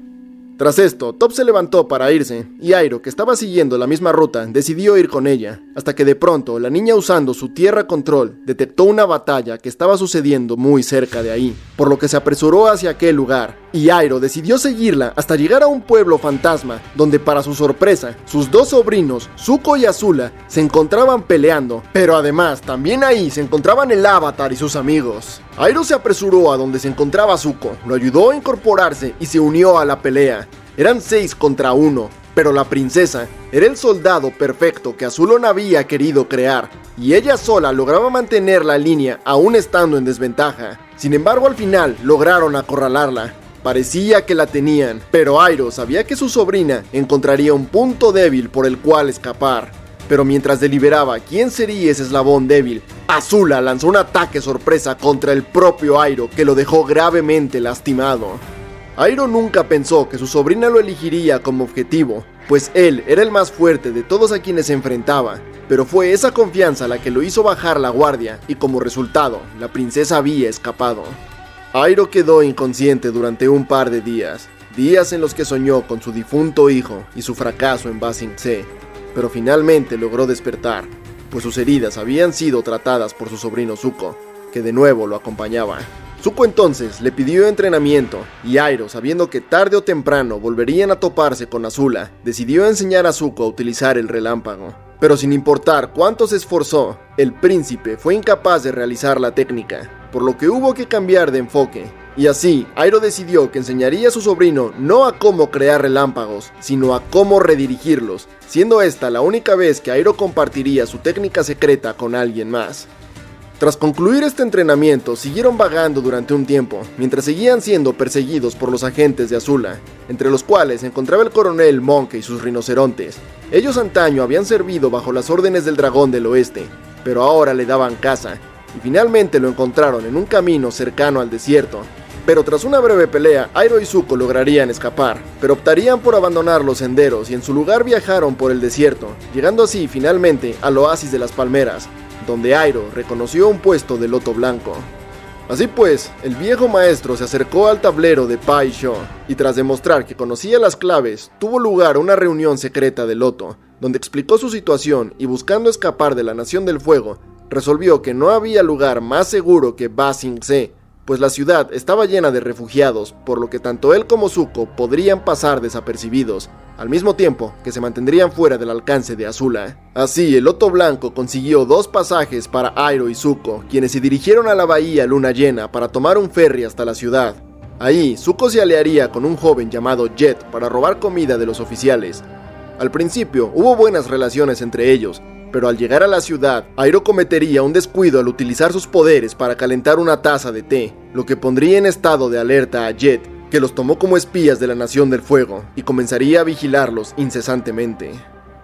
Tras esto, Toph se levantó para irse, y Airo, que estaba siguiendo la misma ruta, decidió ir con ella, hasta que de pronto la niña, usando su tierra control, detectó una batalla que estaba sucediendo muy cerca de ahí, por lo que se apresuró hacia aquel lugar, y Airo decidió seguirla hasta llegar a un pueblo fantasma, donde para su sorpresa, sus dos sobrinos, Zuko y Azula, se encontraban peleando, pero además también ahí se encontraban el Avatar y sus amigos. Airo se apresuró a donde se encontraba Zuko, lo ayudó a incorporarse y se unió a la pelea. Eran 6 contra 1, pero la princesa era el soldado perfecto que Azulon había querido crear, y ella sola lograba mantener la línea aún estando en desventaja. Sin embargo, al final lograron acorralarla. Parecía que la tenían, pero Airo sabía que su sobrina encontraría un punto débil por el cual escapar. Pero mientras deliberaba quién sería ese eslabón débil, Azula lanzó un ataque sorpresa contra el propio Airo que lo dejó gravemente lastimado. Airo nunca pensó que su sobrina lo elegiría como objetivo, pues él era el más fuerte de todos a quienes se enfrentaba, pero fue esa confianza la que lo hizo bajar la guardia y como resultado, la princesa había escapado. Airo quedó inconsciente durante un par de días en los que soñó con su difunto hijo y su fracaso en Ba Sing Se, pero finalmente logró despertar, pues sus heridas habían sido tratadas por su sobrino Zuko, que de nuevo lo acompañaba. Zuko entonces le pidió entrenamiento, y Airo, sabiendo que tarde o temprano volverían a toparse con Azula, decidió enseñar a Zuko a utilizar el relámpago. Pero sin importar cuánto se esforzó, el príncipe fue incapaz de realizar la técnica, por lo que hubo que cambiar de enfoque. Y así, Airo decidió que enseñaría a su sobrino no a cómo crear relámpagos, sino a cómo redirigirlos, siendo esta la única vez que Airo compartiría su técnica secreta con alguien más. Tras concluir este entrenamiento, siguieron vagando durante un tiempo, mientras seguían siendo perseguidos por los agentes de Azula, entre los cuales se encontraba el coronel Monkey y sus rinocerontes. Ellos antaño habían servido bajo las órdenes del Dragón del Oeste, pero ahora le daban caza, y finalmente lo encontraron en un camino cercano al desierto. Pero tras una breve pelea, Airo y Zuko lograrían escapar, pero optarían por abandonar los senderos y en su lugar viajaron por el desierto, llegando así finalmente al oasis de las palmeras, donde Airo reconoció un puesto de loto blanco. Así pues, el viejo maestro se acercó al tablero de Pai Sho, y tras demostrar que conocía las claves, tuvo lugar una reunión secreta de loto, donde explicó su situación y buscando escapar de la Nación del Fuego, resolvió que no había lugar más seguro que Ba Sing Se, pues la ciudad estaba llena de refugiados, por lo que tanto él como Zuko podrían pasar desapercibidos, al mismo tiempo que se mantendrían fuera del alcance de Azula. Así, el Loto Blanco consiguió 2 pasajes para Airo y Zuko, quienes se dirigieron a la bahía Luna Llena para tomar un ferry hasta la ciudad. Ahí, Zuko se aliaría con un joven llamado Jet para robar comida de los oficiales. Al principio, hubo buenas relaciones entre ellos, pero al llegar a la ciudad, Airo cometería un descuido al utilizar sus poderes para calentar una taza de té, lo que pondría en estado de alerta a Jet, que los tomó como espías de la Nación del Fuego, y comenzaría a vigilarlos incesantemente.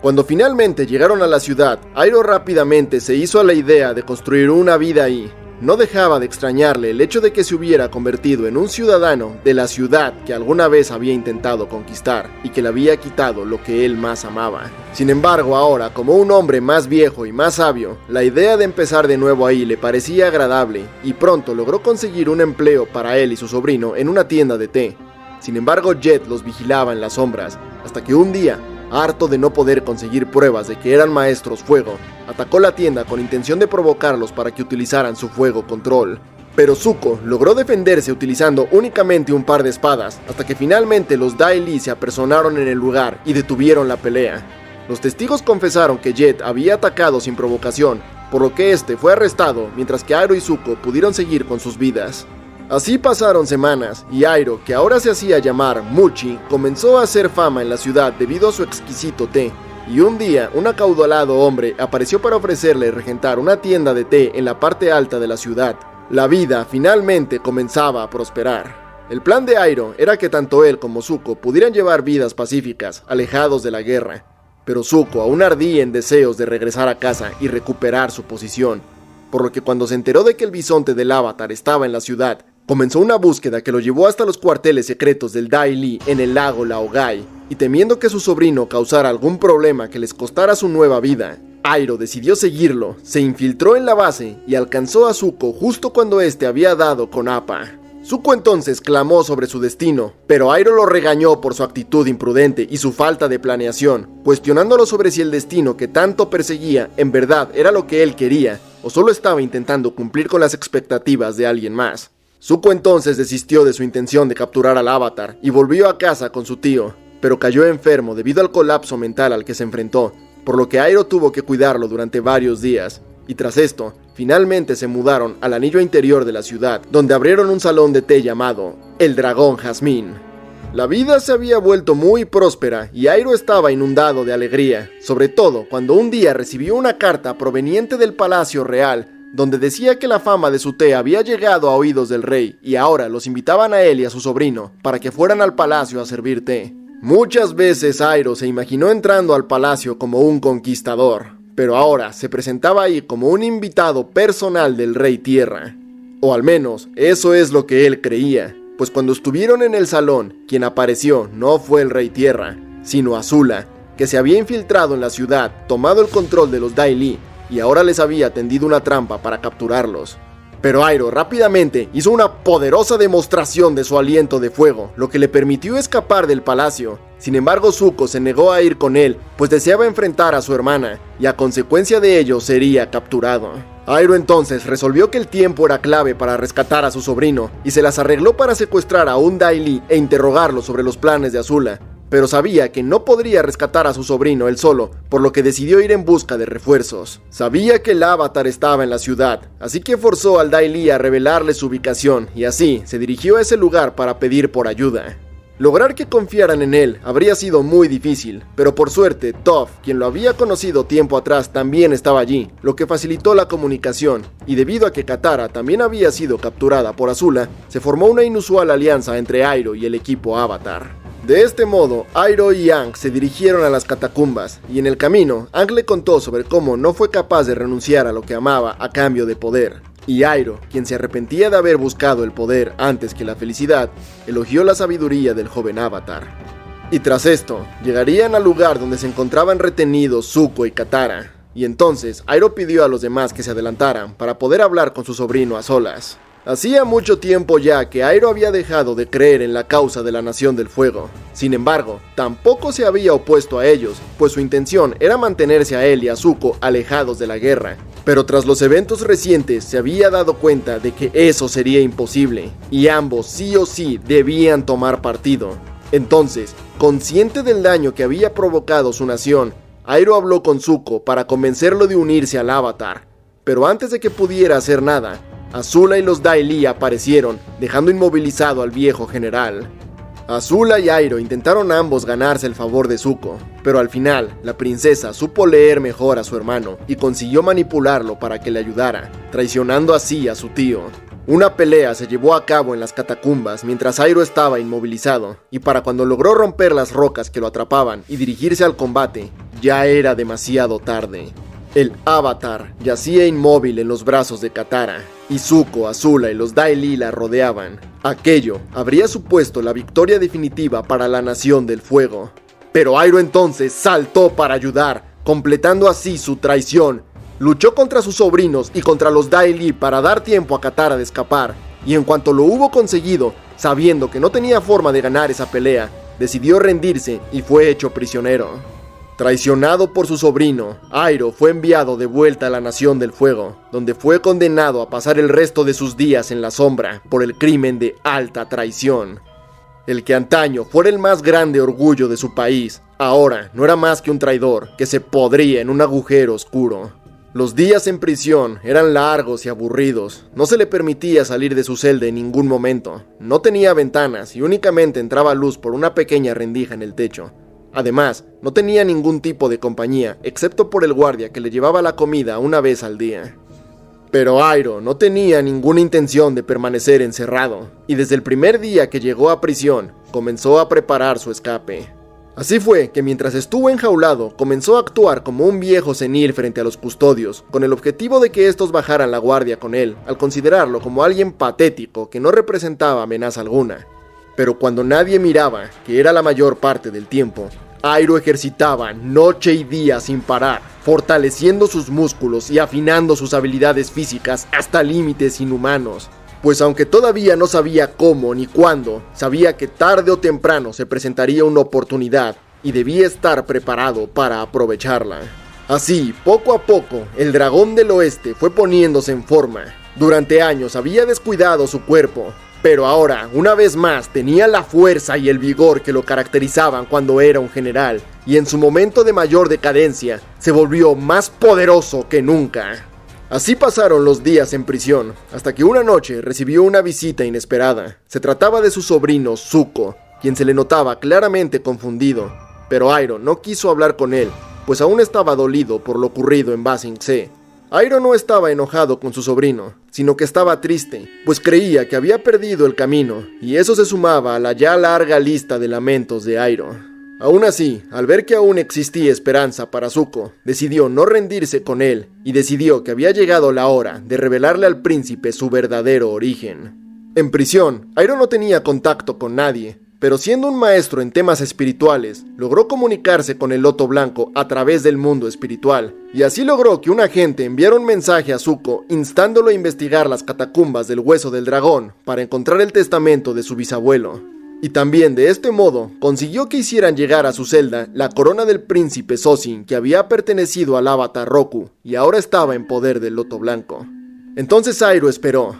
Cuando finalmente llegaron a la ciudad, Airo rápidamente se hizo a la idea de construir una vida ahí. No dejaba de extrañarle el hecho de que se hubiera convertido en un ciudadano de la ciudad que alguna vez había intentado conquistar y que le había quitado lo que él más amaba. Sin embargo, ahora, como un hombre más viejo y más sabio, la idea de empezar de nuevo ahí le parecía agradable y pronto logró conseguir un empleo para él y su sobrino en una tienda de té. Sin embargo, Jet los vigilaba en las sombras, hasta que un día, harto de no poder conseguir pruebas de que eran maestros fuego, atacó la tienda con intención de provocarlos para que utilizaran su fuego control. Pero Zuko logró defenderse utilizando únicamente un par de espadas, hasta que finalmente los Dai Li se apersonaron en el lugar y detuvieron la pelea. Los testigos confesaron que Jet había atacado sin provocación, por lo que este fue arrestado, mientras que Airo y Zuko pudieron seguir con sus vidas. Así pasaron semanas, y Airo, que ahora se hacía llamar Muchi, comenzó a hacer fama en la ciudad debido a su exquisito té, y un día un acaudalado hombre apareció para ofrecerle regentar una tienda de té en la parte alta de la ciudad. La vida finalmente comenzaba a prosperar. El plan de Airo era que tanto él como Zuko pudieran llevar vidas pacíficas, alejados de la guerra. Pero Zuko aún ardía en deseos de regresar a casa y recuperar su posición, por lo que cuando se enteró de que el bisonte del Avatar estaba en la ciudad, comenzó una búsqueda que lo llevó hasta los cuarteles secretos del Dai Li en el lago Laogai, y temiendo que su sobrino causara algún problema que les costara su nueva vida, Airo decidió seguirlo, se infiltró en la base y alcanzó a Zuko justo cuando éste había dado con Appa. Zuko entonces clamó sobre su destino, pero Airo lo regañó por su actitud imprudente y su falta de planeación, cuestionándolo sobre si el destino que tanto perseguía en verdad era lo que él quería, o solo estaba intentando cumplir con las expectativas de alguien más. Zuko entonces desistió de su intención de capturar al Avatar y volvió a casa con su tío, pero cayó enfermo debido al colapso mental al que se enfrentó, por lo que Airo tuvo que cuidarlo durante varios días, y tras esto, finalmente se mudaron al anillo interior de la ciudad, donde abrieron un salón de té llamado El Dragón Jazmín. La vida se había vuelto muy próspera y Airo estaba inundado de alegría, sobre todo cuando un día recibió una carta proveniente del Palacio Real, donde decía que la fama de su té había llegado a oídos del rey y ahora los invitaban a él y a su sobrino para que fueran al palacio a servir té. Muchas veces Airo se imaginó entrando al palacio como un conquistador, pero ahora se presentaba ahí como un invitado personal del Rey Tierra. O al menos, eso es lo que él creía, pues cuando estuvieron en el salón, quien apareció no fue el Rey Tierra, sino Azula, que se había infiltrado en la ciudad, tomado el control de los Dai Li, y ahora les había tendido una trampa para capturarlos. Pero Airo rápidamente hizo una poderosa demostración de su aliento de fuego, lo que le permitió escapar del palacio. Sin embargo, Zuko se negó a ir con él, pues deseaba enfrentar a su hermana, y a consecuencia de ello sería capturado. Airo entonces resolvió que el tiempo era clave para rescatar a su sobrino, y se las arregló para secuestrar a un Dai Li e interrogarlo sobre los planes de Azula. Pero sabía que no podría rescatar a su sobrino él solo, por lo que decidió ir en busca de refuerzos. Sabía que el Avatar estaba en la ciudad, así que forzó al Dai Li a revelarle su ubicación, y así se dirigió a ese lugar para pedir por ayuda. Lograr que confiaran en él habría sido muy difícil, pero por suerte Toph, quien lo había conocido tiempo atrás, también estaba allí, lo que facilitó la comunicación, y debido a que Katara también había sido capturada por Azula, se formó una inusual alianza entre Airo y el equipo Avatar. De este modo, Airo y Aang se dirigieron a las catacumbas, y en el camino, Aang le contó sobre cómo no fue capaz de renunciar a lo que amaba a cambio de poder. Y Airo, quien se arrepentía de haber buscado el poder antes que la felicidad, elogió la sabiduría del joven Avatar. Y tras esto, llegarían al lugar donde se encontraban retenidos Zuko y Katara, y entonces Airo pidió a los demás que se adelantaran para poder hablar con su sobrino a solas. Hacía mucho tiempo ya que Airo había dejado de creer en la causa de la Nación del Fuego. Sin embargo, tampoco se había opuesto a ellos, pues su intención era mantenerse a él y a Zuko alejados de la guerra. Pero tras los eventos recientes se había dado cuenta de que eso sería imposible, y ambos sí o sí debían tomar partido. Entonces, consciente del daño que había provocado su nación, Airo habló con Zuko para convencerlo de unirse al Avatar. Pero antes de que pudiera hacer nada, Azula y los Dai Li aparecieron, dejando inmovilizado al viejo general. Azula y Airo intentaron ambos ganarse el favor de Zuko, pero al final, la princesa supo leer mejor a su hermano y consiguió manipularlo para que le ayudara, traicionando así a su tío. Una pelea se llevó a cabo en las catacumbas mientras Airo estaba inmovilizado, y para cuando logró romper las rocas que lo atrapaban y dirigirse al combate, ya era demasiado tarde. El Avatar yacía inmóvil en los brazos de Katara, y Zuko, Azula y los Dai Li la rodeaban. Aquello habría supuesto la victoria definitiva para la Nación del Fuego. Pero Airo entonces saltó para ayudar, completando así su traición. Luchó contra sus sobrinos y contra los Dai Li para dar tiempo a Katara de escapar, y en cuanto lo hubo conseguido, sabiendo que no tenía forma de ganar esa pelea, decidió rendirse y fue hecho prisionero. Traicionado por su sobrino, Airo fue enviado de vuelta a la Nación del Fuego, donde fue condenado a pasar el resto de sus días en la sombra por el crimen de alta traición. El que antaño fuera el más grande orgullo de su país, ahora no era más que un traidor que se podría en un agujero oscuro. Los días en prisión eran largos y aburridos, no se le permitía salir de su celda en ningún momento, no tenía ventanas y únicamente entraba luz por una pequeña rendija en el techo. Además, no tenía ningún tipo de compañía, excepto por el guardia que le llevaba la comida una vez al día. Pero Airo no tenía ninguna intención de permanecer encerrado, y desde el primer día que llegó a prisión, comenzó a preparar su escape. Así fue que mientras estuvo enjaulado, comenzó a actuar como un viejo senil frente a los custodios, con el objetivo de que estos bajaran la guardia con él, al considerarlo como alguien patético que no representaba amenaza alguna. Pero cuando nadie miraba, que era la mayor parte del tiempo, Airo ejercitaba noche y día sin parar, fortaleciendo sus músculos y afinando sus habilidades físicas hasta límites inhumanos. Pues aunque todavía no sabía cómo ni cuándo, sabía que tarde o temprano se presentaría una oportunidad y debía estar preparado para aprovecharla. Así, poco a poco, el dragón del oeste fue poniéndose en forma. Durante años había descuidado su cuerpo, pero ahora, una vez más, tenía la fuerza y el vigor que lo caracterizaban cuando era un general, y en su momento de mayor decadencia, se volvió más poderoso que nunca. Así pasaron los días en prisión, hasta que una noche recibió una visita inesperada. Se trataba de su sobrino, Zuko, quien se le notaba claramente confundido, pero Airo no quiso hablar con él, pues aún estaba dolido por lo ocurrido en Ba Sing Se. Airo no estaba enojado con su sobrino, sino que estaba triste, pues creía que había perdido el camino, y eso se sumaba a la ya larga lista de lamentos de Airo. Aún así, al ver que aún existía esperanza para Zuko, decidió no rendirse con él, y decidió que había llegado la hora de revelarle al príncipe su verdadero origen. En prisión, Airo no tenía contacto con nadie, pero siendo un maestro en temas espirituales, logró comunicarse con el Loto Blanco a través del mundo espiritual, y así logró que un agente enviara un mensaje a Zuko instándolo a investigar las catacumbas del Hueso del Dragón para encontrar el testamento de su bisabuelo. Y también de este modo consiguió que hicieran llegar a su celda la corona del príncipe Sozin, que había pertenecido al avatar Roku y ahora estaba en poder del Loto Blanco. Entonces Airo esperó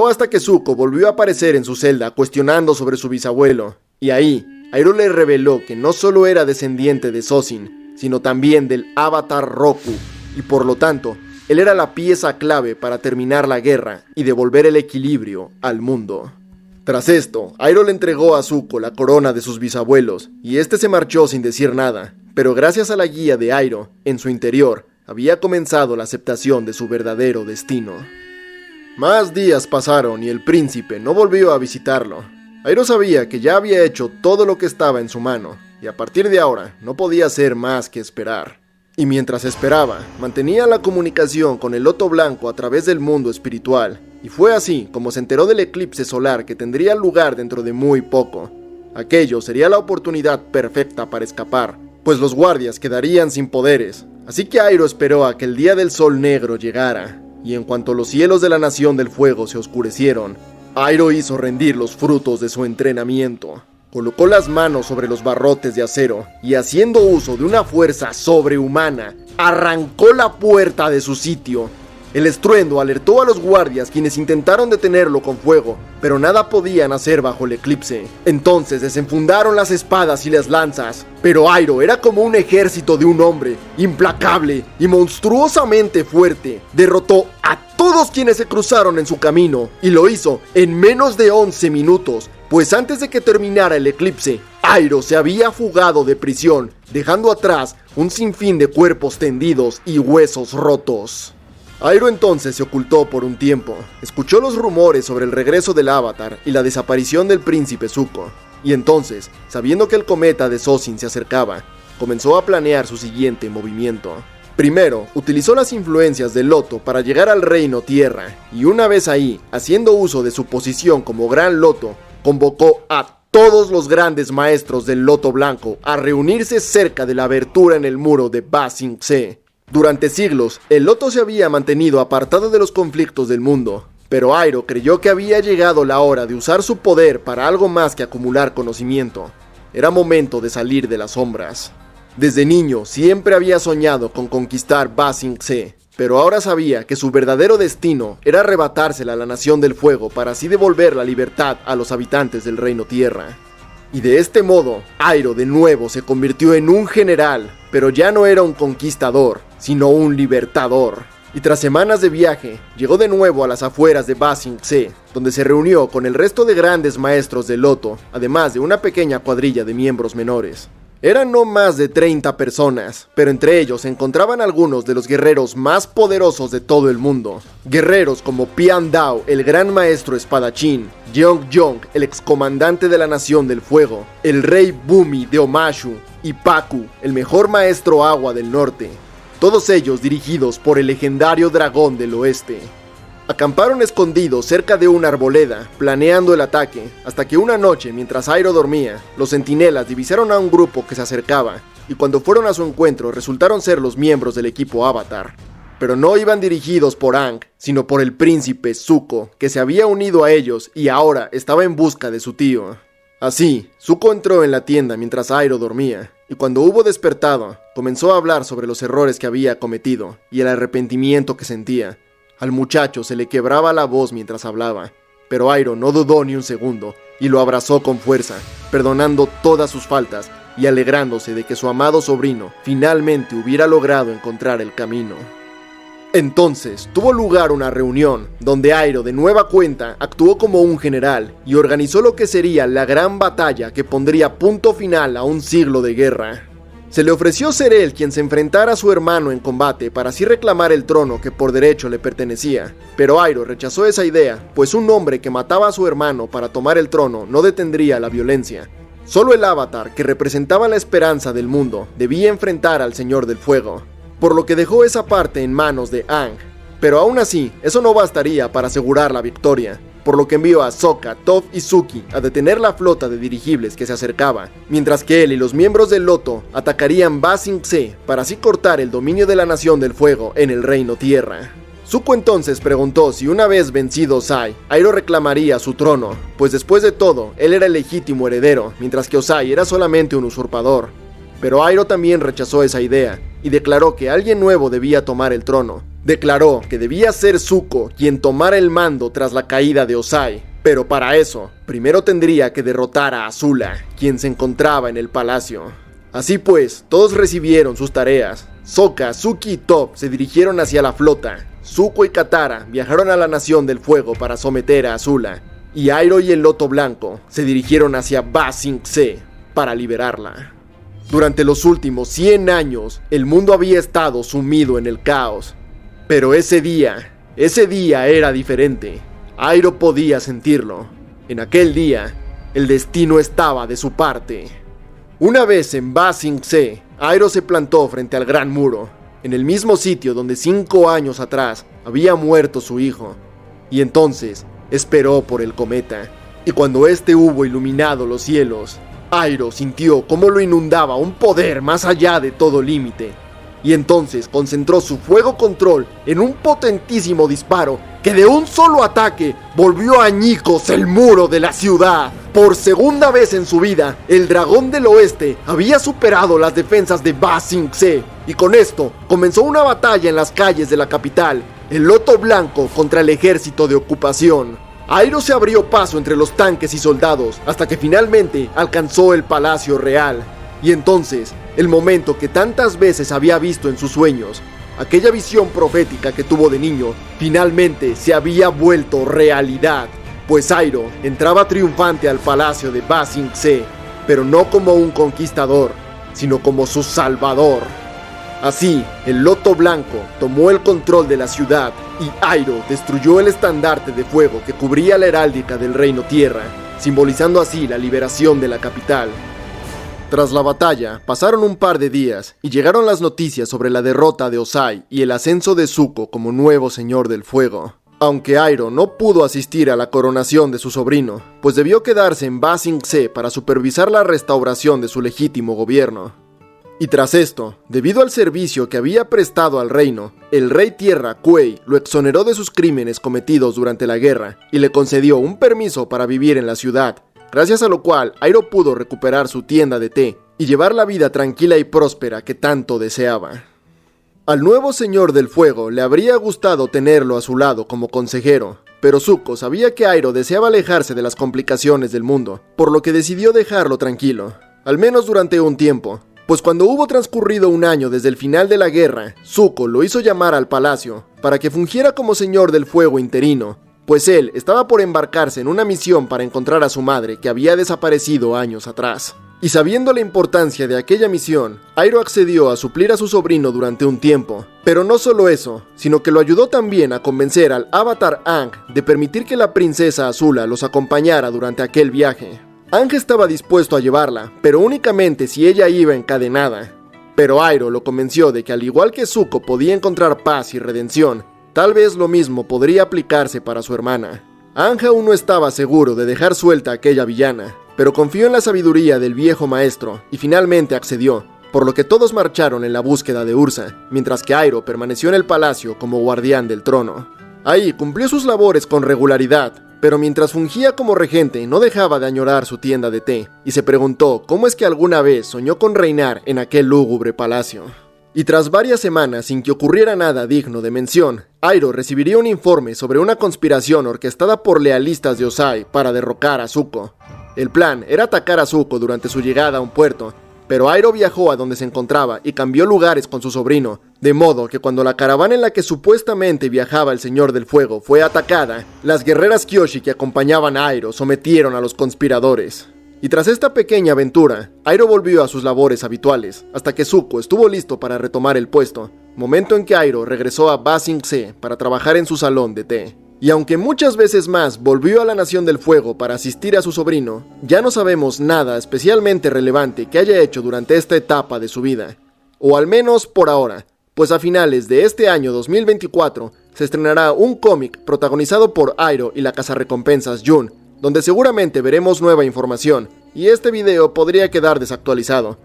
hasta que Zuko volvió a aparecer en su celda cuestionando sobre su bisabuelo, y ahí Airo le reveló que no solo era descendiente de Sozin, sino también del avatar Roku, y por lo tanto, él era la pieza clave para terminar la guerra y devolver el equilibrio al mundo. Tras esto, Airo le entregó a Zuko la corona de sus bisabuelos, y este se marchó sin decir nada, pero gracias a la guía de Airo, en su interior, había comenzado la aceptación de su verdadero destino. Más días pasaron y el príncipe no volvió a visitarlo. Airo sabía que ya había hecho todo lo que estaba en su mano, y a partir de ahora no podía hacer más que esperar. Y mientras esperaba, mantenía la comunicación con el Loto Blanco a través del mundo espiritual, y fue así como se enteró del eclipse solar que tendría lugar dentro de muy poco. Aquello sería la oportunidad perfecta para escapar, pues los guardias quedarían sin poderes. Así que Airo esperó a que el día del sol negro llegara, y en cuanto los cielos de la Nación del Fuego se oscurecieron, Airo hizo rendir los frutos de su entrenamiento. Colocó las manos sobre los barrotes de acero, y haciendo uso de una fuerza sobrehumana, arrancó la puerta de su sitio. El estruendo alertó a los guardias, quienes intentaron detenerlo con fuego, pero nada podían hacer bajo el eclipse. Entonces desenfundaron las espadas y las lanzas, pero Airo era como un ejército de un hombre, implacable y monstruosamente fuerte. Derrotó a todos quienes se cruzaron en su camino, y lo hizo en menos de 11 minutos, pues antes de que terminara el eclipse, Airo se había fugado de prisión, dejando atrás un sinfín de cuerpos tendidos y huesos rotos. Airo entonces se ocultó por un tiempo, escuchó los rumores sobre el regreso del avatar y la desaparición del príncipe Zuko, y entonces, sabiendo que el cometa de Sozin se acercaba, comenzó a planear su siguiente movimiento. Primero, utilizó las influencias del Loto para llegar al Reino Tierra, y una vez ahí, haciendo uso de su posición como Gran Loto, convocó a todos los grandes maestros del Loto Blanco a reunirse cerca de la abertura en el muro de Ba Sing Se. Durante siglos, el Loto se había mantenido apartado de los conflictos del mundo, pero Airo creyó que había llegado la hora de usar su poder para algo más que acumular conocimiento. Era momento de salir de las sombras. Desde niño siempre había soñado con conquistar Ba Sing Se, pero ahora sabía que su verdadero destino era arrebatársela a la Nación del Fuego para así devolver la libertad a los habitantes del Reino Tierra. Y de este modo, Airo de nuevo se convirtió en un general, pero ya no era un conquistador, sino un libertador. Y tras semanas de viaje, llegó de nuevo a las afueras de Ba Sing Se, donde se reunió con el resto de grandes maestros del Loto, además de una pequeña cuadrilla de miembros menores. Eran no más de 30 personas, pero entre ellos se encontraban algunos de los guerreros más poderosos de todo el mundo. Guerreros como Pian Dao, el gran maestro espadachín, Jeong Jong, el excomandante de la Nación del Fuego, el rey Bumi de Omashu, y Paku, el mejor maestro agua del norte. Todos ellos dirigidos por el legendario dragón del oeste. Acamparon escondidos cerca de una arboleda, planeando el ataque, hasta que una noche, mientras Iroh dormía, los centinelas divisaron a un grupo que se acercaba, y cuando fueron a su encuentro resultaron ser los miembros del equipo Avatar. Pero no iban dirigidos por Aang, sino por el príncipe Zuko, que se había unido a ellos y ahora estaba en busca de su tío. Así, Zuko entró en la tienda mientras Iroh dormía, y cuando hubo despertado, comenzó a hablar sobre los errores que había cometido y el arrepentimiento que sentía. Al muchacho se le quebraba la voz mientras hablaba, pero Iroh no dudó ni un segundo y lo abrazó con fuerza, perdonando todas sus faltas y alegrándose de que su amado sobrino finalmente hubiera logrado encontrar el camino. Entonces tuvo lugar una reunión donde Iroh de nueva cuenta actuó como un general y organizó lo que sería la gran batalla que pondría punto final a un siglo de guerra. Se le ofreció ser él quien se enfrentara a su hermano en combate para así reclamar el trono que por derecho le pertenecía, pero Iroh rechazó esa idea, pues un hombre que mataba a su hermano para tomar el trono no detendría la violencia. Solo el Avatar, que representaba la esperanza del mundo, debía enfrentar al Señor del Fuego, por lo que dejó esa parte en manos de Aang. Pero aún así, eso no bastaría para asegurar la victoria, por lo que envió a Sokka, Toph y Suki a detener la flota de dirigibles que se acercaba, mientras que él y los miembros del Loto atacarían Ba Sing Se para así cortar el dominio de la Nación del Fuego en el Reino Tierra. Zuko entonces preguntó si una vez vencido Ozai, Iroh reclamaría su trono, pues después de todo, él era el legítimo heredero, mientras que Ozai era solamente un usurpador. Pero Iroh también rechazó esa idea, y declaró que alguien nuevo debía tomar el trono. Declaró que debía ser Zuko quien tomara el mando tras la caída de Ozai, pero para eso, primero tendría que derrotar a Azula, quien se encontraba en el palacio. Así pues, todos recibieron sus tareas. Sokka, Suki y Toph se dirigieron hacia la flota. Zuko y Katara viajaron a la Nación del Fuego para someter a Azula, y Iroh y el Loto Blanco se dirigieron hacia Ba Sing Se para liberarla. Durante los últimos 100 años, el mundo había estado sumido en el caos. Pero ese día era diferente. Iroh podía sentirlo. En aquel día, el destino estaba de su parte. Una vez en Ba Sing Se, Iroh se plantó frente al Gran Muro, en el mismo sitio donde 5 años atrás había muerto su hijo. Y entonces, esperó por el cometa. Y cuando este hubo iluminado los cielos, Iroh sintió cómo lo inundaba un poder más allá de todo límite. Y entonces concentró su fuego control en un potentísimo disparo que de un solo ataque volvió añicos el muro de la ciudad. Por segunda vez en su vida, el dragón del oeste había superado las defensas de Ba Sing Se, y con esto comenzó una batalla en las calles de la capital, el Loto Blanco contra el ejército de ocupación. Iroh se abrió paso entre los tanques y soldados hasta que finalmente alcanzó el Palacio Real. Y entonces, el momento que tantas veces había visto en sus sueños, aquella visión profética que tuvo de niño, finalmente se había vuelto realidad, pues Iroh entraba triunfante al palacio de Ba Sing Se, pero no como un conquistador, sino como su salvador. Así, el Loto Blanco tomó el control de la ciudad y Iroh destruyó el estandarte de fuego que cubría la heráldica del Reino Tierra, simbolizando así la liberación de la capital. Tras la batalla, pasaron un par de días y llegaron las noticias sobre la derrota de Ozai y el ascenso de Zuko como nuevo Señor del Fuego. Aunque Iroh no pudo asistir a la coronación de su sobrino, pues debió quedarse en Ba Sing Se para supervisar la restauración de su legítimo gobierno. Y tras esto, debido al servicio que había prestado al reino, el rey Tierra, Kuei, lo exoneró de sus crímenes cometidos durante la guerra y le concedió un permiso para vivir en la ciudad, gracias a lo cual Iroh pudo recuperar su tienda de té y llevar la vida tranquila y próspera que tanto deseaba. Al nuevo Señor del Fuego le habría gustado tenerlo a su lado como consejero, pero Zuko sabía que Iroh deseaba alejarse de las complicaciones del mundo, por lo que decidió dejarlo tranquilo, al menos durante un tiempo. Pues cuando hubo transcurrido un año desde el final de la guerra, Zuko lo hizo llamar al palacio para que fungiera como Señor del Fuego interino, pues él estaba por embarcarse en una misión para encontrar a su madre que había desaparecido años atrás. Y sabiendo la importancia de aquella misión, Iroh accedió a suplir a su sobrino durante un tiempo. Pero no solo eso, sino que lo ayudó también a convencer al Avatar Aang de permitir que la princesa Azula los acompañara durante aquel viaje. Aang estaba dispuesto a llevarla, pero únicamente si ella iba encadenada. Pero Iroh lo convenció de que al igual que Zuko podía encontrar paz y redención, tal vez lo mismo podría aplicarse para su hermana. Aang aún no estaba seguro de dejar suelta a aquella villana, pero confió en la sabiduría del viejo maestro y finalmente accedió, por lo que todos marcharon en la búsqueda de Ursa, mientras que Iroh permaneció en el palacio como guardián del trono. Ahí cumplió sus labores con regularidad, pero mientras fungía como regente no dejaba de añorar su tienda de té, y se preguntó cómo es que alguna vez soñó con reinar en aquel lúgubre palacio. Y tras varias semanas sin que ocurriera nada digno de mención, Iroh recibiría un informe sobre una conspiración orquestada por lealistas de Ozai para derrocar a Zuko. El plan era atacar a Zuko durante su llegada a un puerto, pero Iroh viajó a donde se encontraba y cambió lugares con su sobrino, de modo que cuando la caravana en la que supuestamente viajaba el Señor del Fuego fue atacada, las guerreras Kyoshi que acompañaban a Iroh sometieron a los conspiradores. Y tras esta pequeña aventura, Iroh volvió a sus labores habituales, hasta que Zuko estuvo listo para retomar el puesto, momento en que Iroh regresó a Ba Sing Se para trabajar en su salón de té. Y aunque muchas veces más volvió a la Nación del Fuego para asistir a su sobrino, ya no sabemos nada especialmente relevante que haya hecho durante esta etapa de su vida. O al menos por ahora, pues a finales de este año 2024 se estrenará un cómic protagonizado por Iroh y la cazarrecompensas Jun, donde seguramente veremos nueva información, y este video podría quedar desactualizado.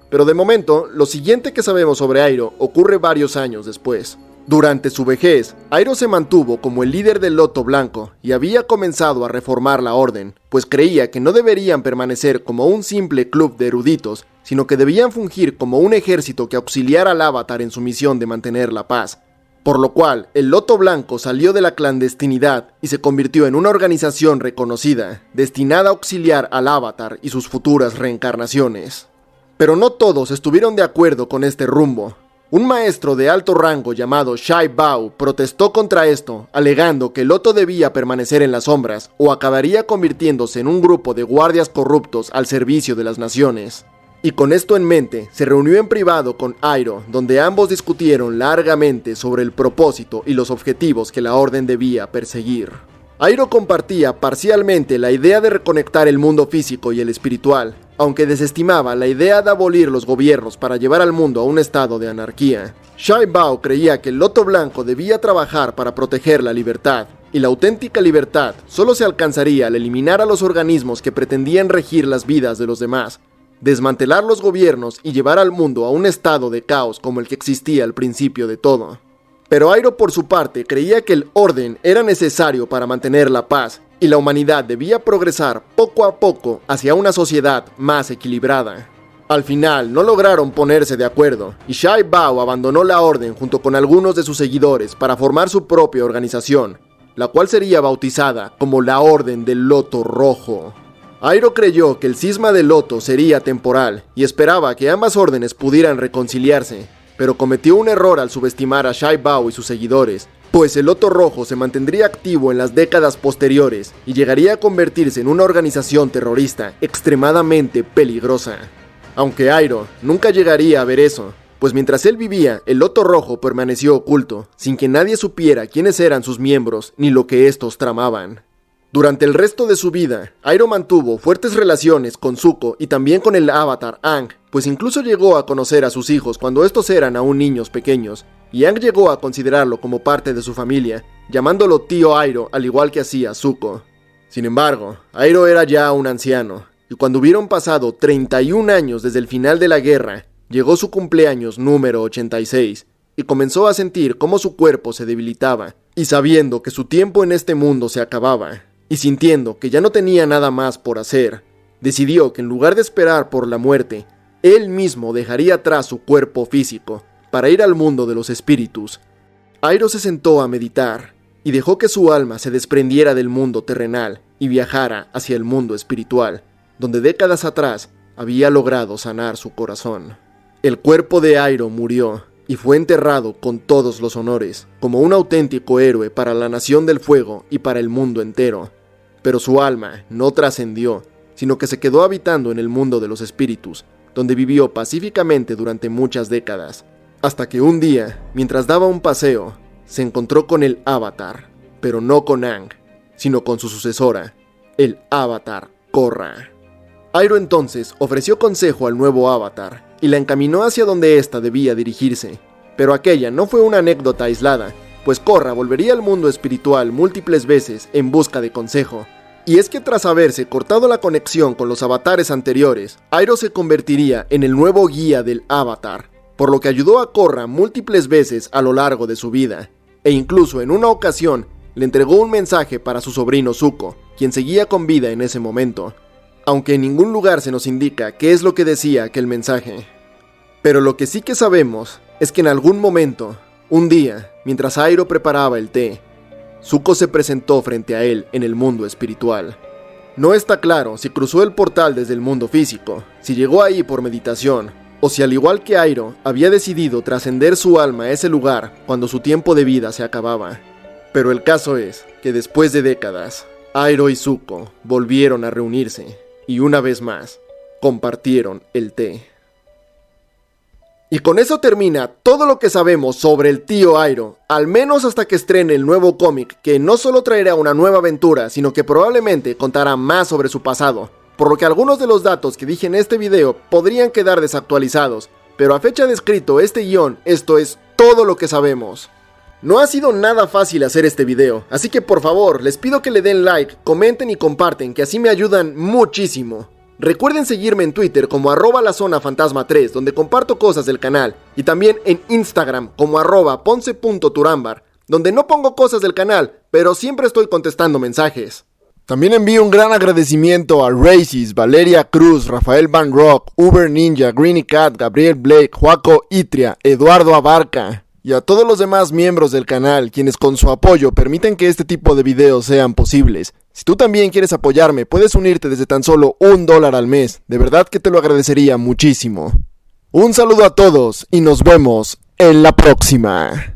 Pero de momento, lo siguiente que sabemos sobre Iroh ocurre varios años después. Durante su vejez, Iroh se mantuvo como el líder del Loto Blanco y había comenzado a reformar la orden, pues creía que no deberían permanecer como un simple club de eruditos, sino que debían fungir como un ejército que auxiliara al Avatar en su misión de mantener la paz. Por lo cual, el Loto Blanco salió de la clandestinidad y se convirtió en una organización reconocida, destinada a auxiliar al Avatar y sus futuras reencarnaciones. Pero no todos estuvieron de acuerdo con este rumbo. Un maestro de alto rango llamado Shai Bao protestó contra esto, alegando que el Loto debía permanecer en las sombras o acabaría convirtiéndose en un grupo de guardias corruptos al servicio de las naciones. Y con esto en mente, se reunió en privado con Iroh, donde ambos discutieron largamente sobre el propósito y los objetivos que la orden debía perseguir. Iroh compartía parcialmente la idea de reconectar el mundo físico y el espiritual, aunque desestimaba la idea de abolir los gobiernos para llevar al mundo a un estado de anarquía. Shai Bao creía que el Loto Blanco debía trabajar para proteger la libertad, y la auténtica libertad solo se alcanzaría al eliminar a los organismos que pretendían regir las vidas de los demás, desmantelar los gobiernos y llevar al mundo a un estado de caos como el que existía al principio de todo. Pero Iroh por su parte creía que el orden era necesario para mantener la paz, y la humanidad debía progresar poco a poco hacia una sociedad más equilibrada. Al final no lograron ponerse de acuerdo, y Shai Bao abandonó la orden junto con algunos de sus seguidores para formar su propia organización, la cual sería bautizada como la Orden del Loto Rojo. Iroh creyó que el cisma del loto sería temporal y esperaba que ambas órdenes pudieran reconciliarse, pero cometió un error al subestimar a Shai Bao y sus seguidores, pues el Loto Rojo se mantendría activo en las décadas posteriores y llegaría a convertirse en una organización terrorista extremadamente peligrosa. Aunque Iroh nunca llegaría a ver eso, pues mientras él vivía, el Loto Rojo permaneció oculto, sin que nadie supiera quiénes eran sus miembros ni lo que estos tramaban. Durante el resto de su vida, Iroh mantuvo fuertes relaciones con Zuko y también con el Avatar Aang, pues incluso llegó a conocer a sus hijos cuando estos eran aún niños pequeños, y Aang llegó a considerarlo como parte de su familia, llamándolo tío Iroh al igual que hacía Zuko. Sin embargo, Iroh era ya un anciano, y cuando hubieron pasado 31 años desde el final de la guerra, llegó su cumpleaños número 86, y comenzó a sentir cómo su cuerpo se debilitaba, y sabiendo que su tiempo en este mundo se acababa, y sintiendo que ya no tenía nada más por hacer, decidió que en lugar de esperar por la muerte, él mismo dejaría atrás su cuerpo físico para ir al mundo de los espíritus. Iroh se sentó a meditar y dejó que su alma se desprendiera del mundo terrenal y viajara hacia el mundo espiritual, donde décadas atrás había logrado sanar su corazón. El cuerpo de Iroh murió y fue enterrado con todos los honores, como un auténtico héroe para la Nación del Fuego y para el mundo entero. Pero su alma no trascendió, sino que se quedó habitando en el mundo de los espíritus, donde vivió pacíficamente durante muchas décadas, hasta que un día, mientras daba un paseo, se encontró con el Avatar, pero no con Aang, sino con su sucesora, el Avatar Korra. Iroh entonces ofreció consejo al nuevo Avatar y la encaminó hacia donde ésta debía dirigirse, pero aquella no fue una anécdota aislada, pues Korra volvería al mundo espiritual múltiples veces en busca de consejo. Y es que tras haberse cortado la conexión con los avatares anteriores, Iroh se convertiría en el nuevo guía del Avatar, por lo que ayudó a Korra múltiples veces a lo largo de su vida, e incluso en una ocasión le entregó un mensaje para su sobrino Zuko, quien seguía con vida en ese momento, aunque en ningún lugar se nos indica qué es lo que decía aquel mensaje. Pero lo que sí que sabemos es que en algún momento, un día, mientras Iroh preparaba el té, Zuko se presentó frente a él en el mundo espiritual. No está claro si cruzó el portal desde el mundo físico, si llegó ahí por meditación, o si al igual que Iroh había decidido trascender su alma a ese lugar cuando su tiempo de vida se acababa. Pero el caso es que después de décadas, Iroh y Zuko volvieron a reunirse y una vez más compartieron el té. Y con eso termina todo lo que sabemos sobre el tío Iroh, al menos hasta que estrene el nuevo cómic, que no solo traerá una nueva aventura, sino que probablemente contará más sobre su pasado, por lo que algunos de los datos que dije en este video podrían quedar desactualizados, pero a fecha de escrito este guión, esto es todo lo que sabemos. No ha sido nada fácil hacer este video, así que por favor les pido que le den like, comenten y comparten, que así me ayudan muchísimo. Recuerden seguirme en Twitter como @lazonafantasma3, donde comparto cosas del canal, y también en Instagram como @ponce.turambar, donde no pongo cosas del canal, pero siempre estoy contestando mensajes. También envío un gran agradecimiento a Racis, Valeria Cruz, Rafael Van Rock, Uber Ninja, Greeny Cat, Gabriel Blake, Joaco Itria, Eduardo Abarca y a todos los demás miembros del canal, quienes con su apoyo permiten que este tipo de videos sean posibles. Si tú también quieres apoyarme, puedes unirte desde tan solo $1 al mes, de verdad que te lo agradecería muchísimo. Un saludo a todos y nos vemos en la próxima.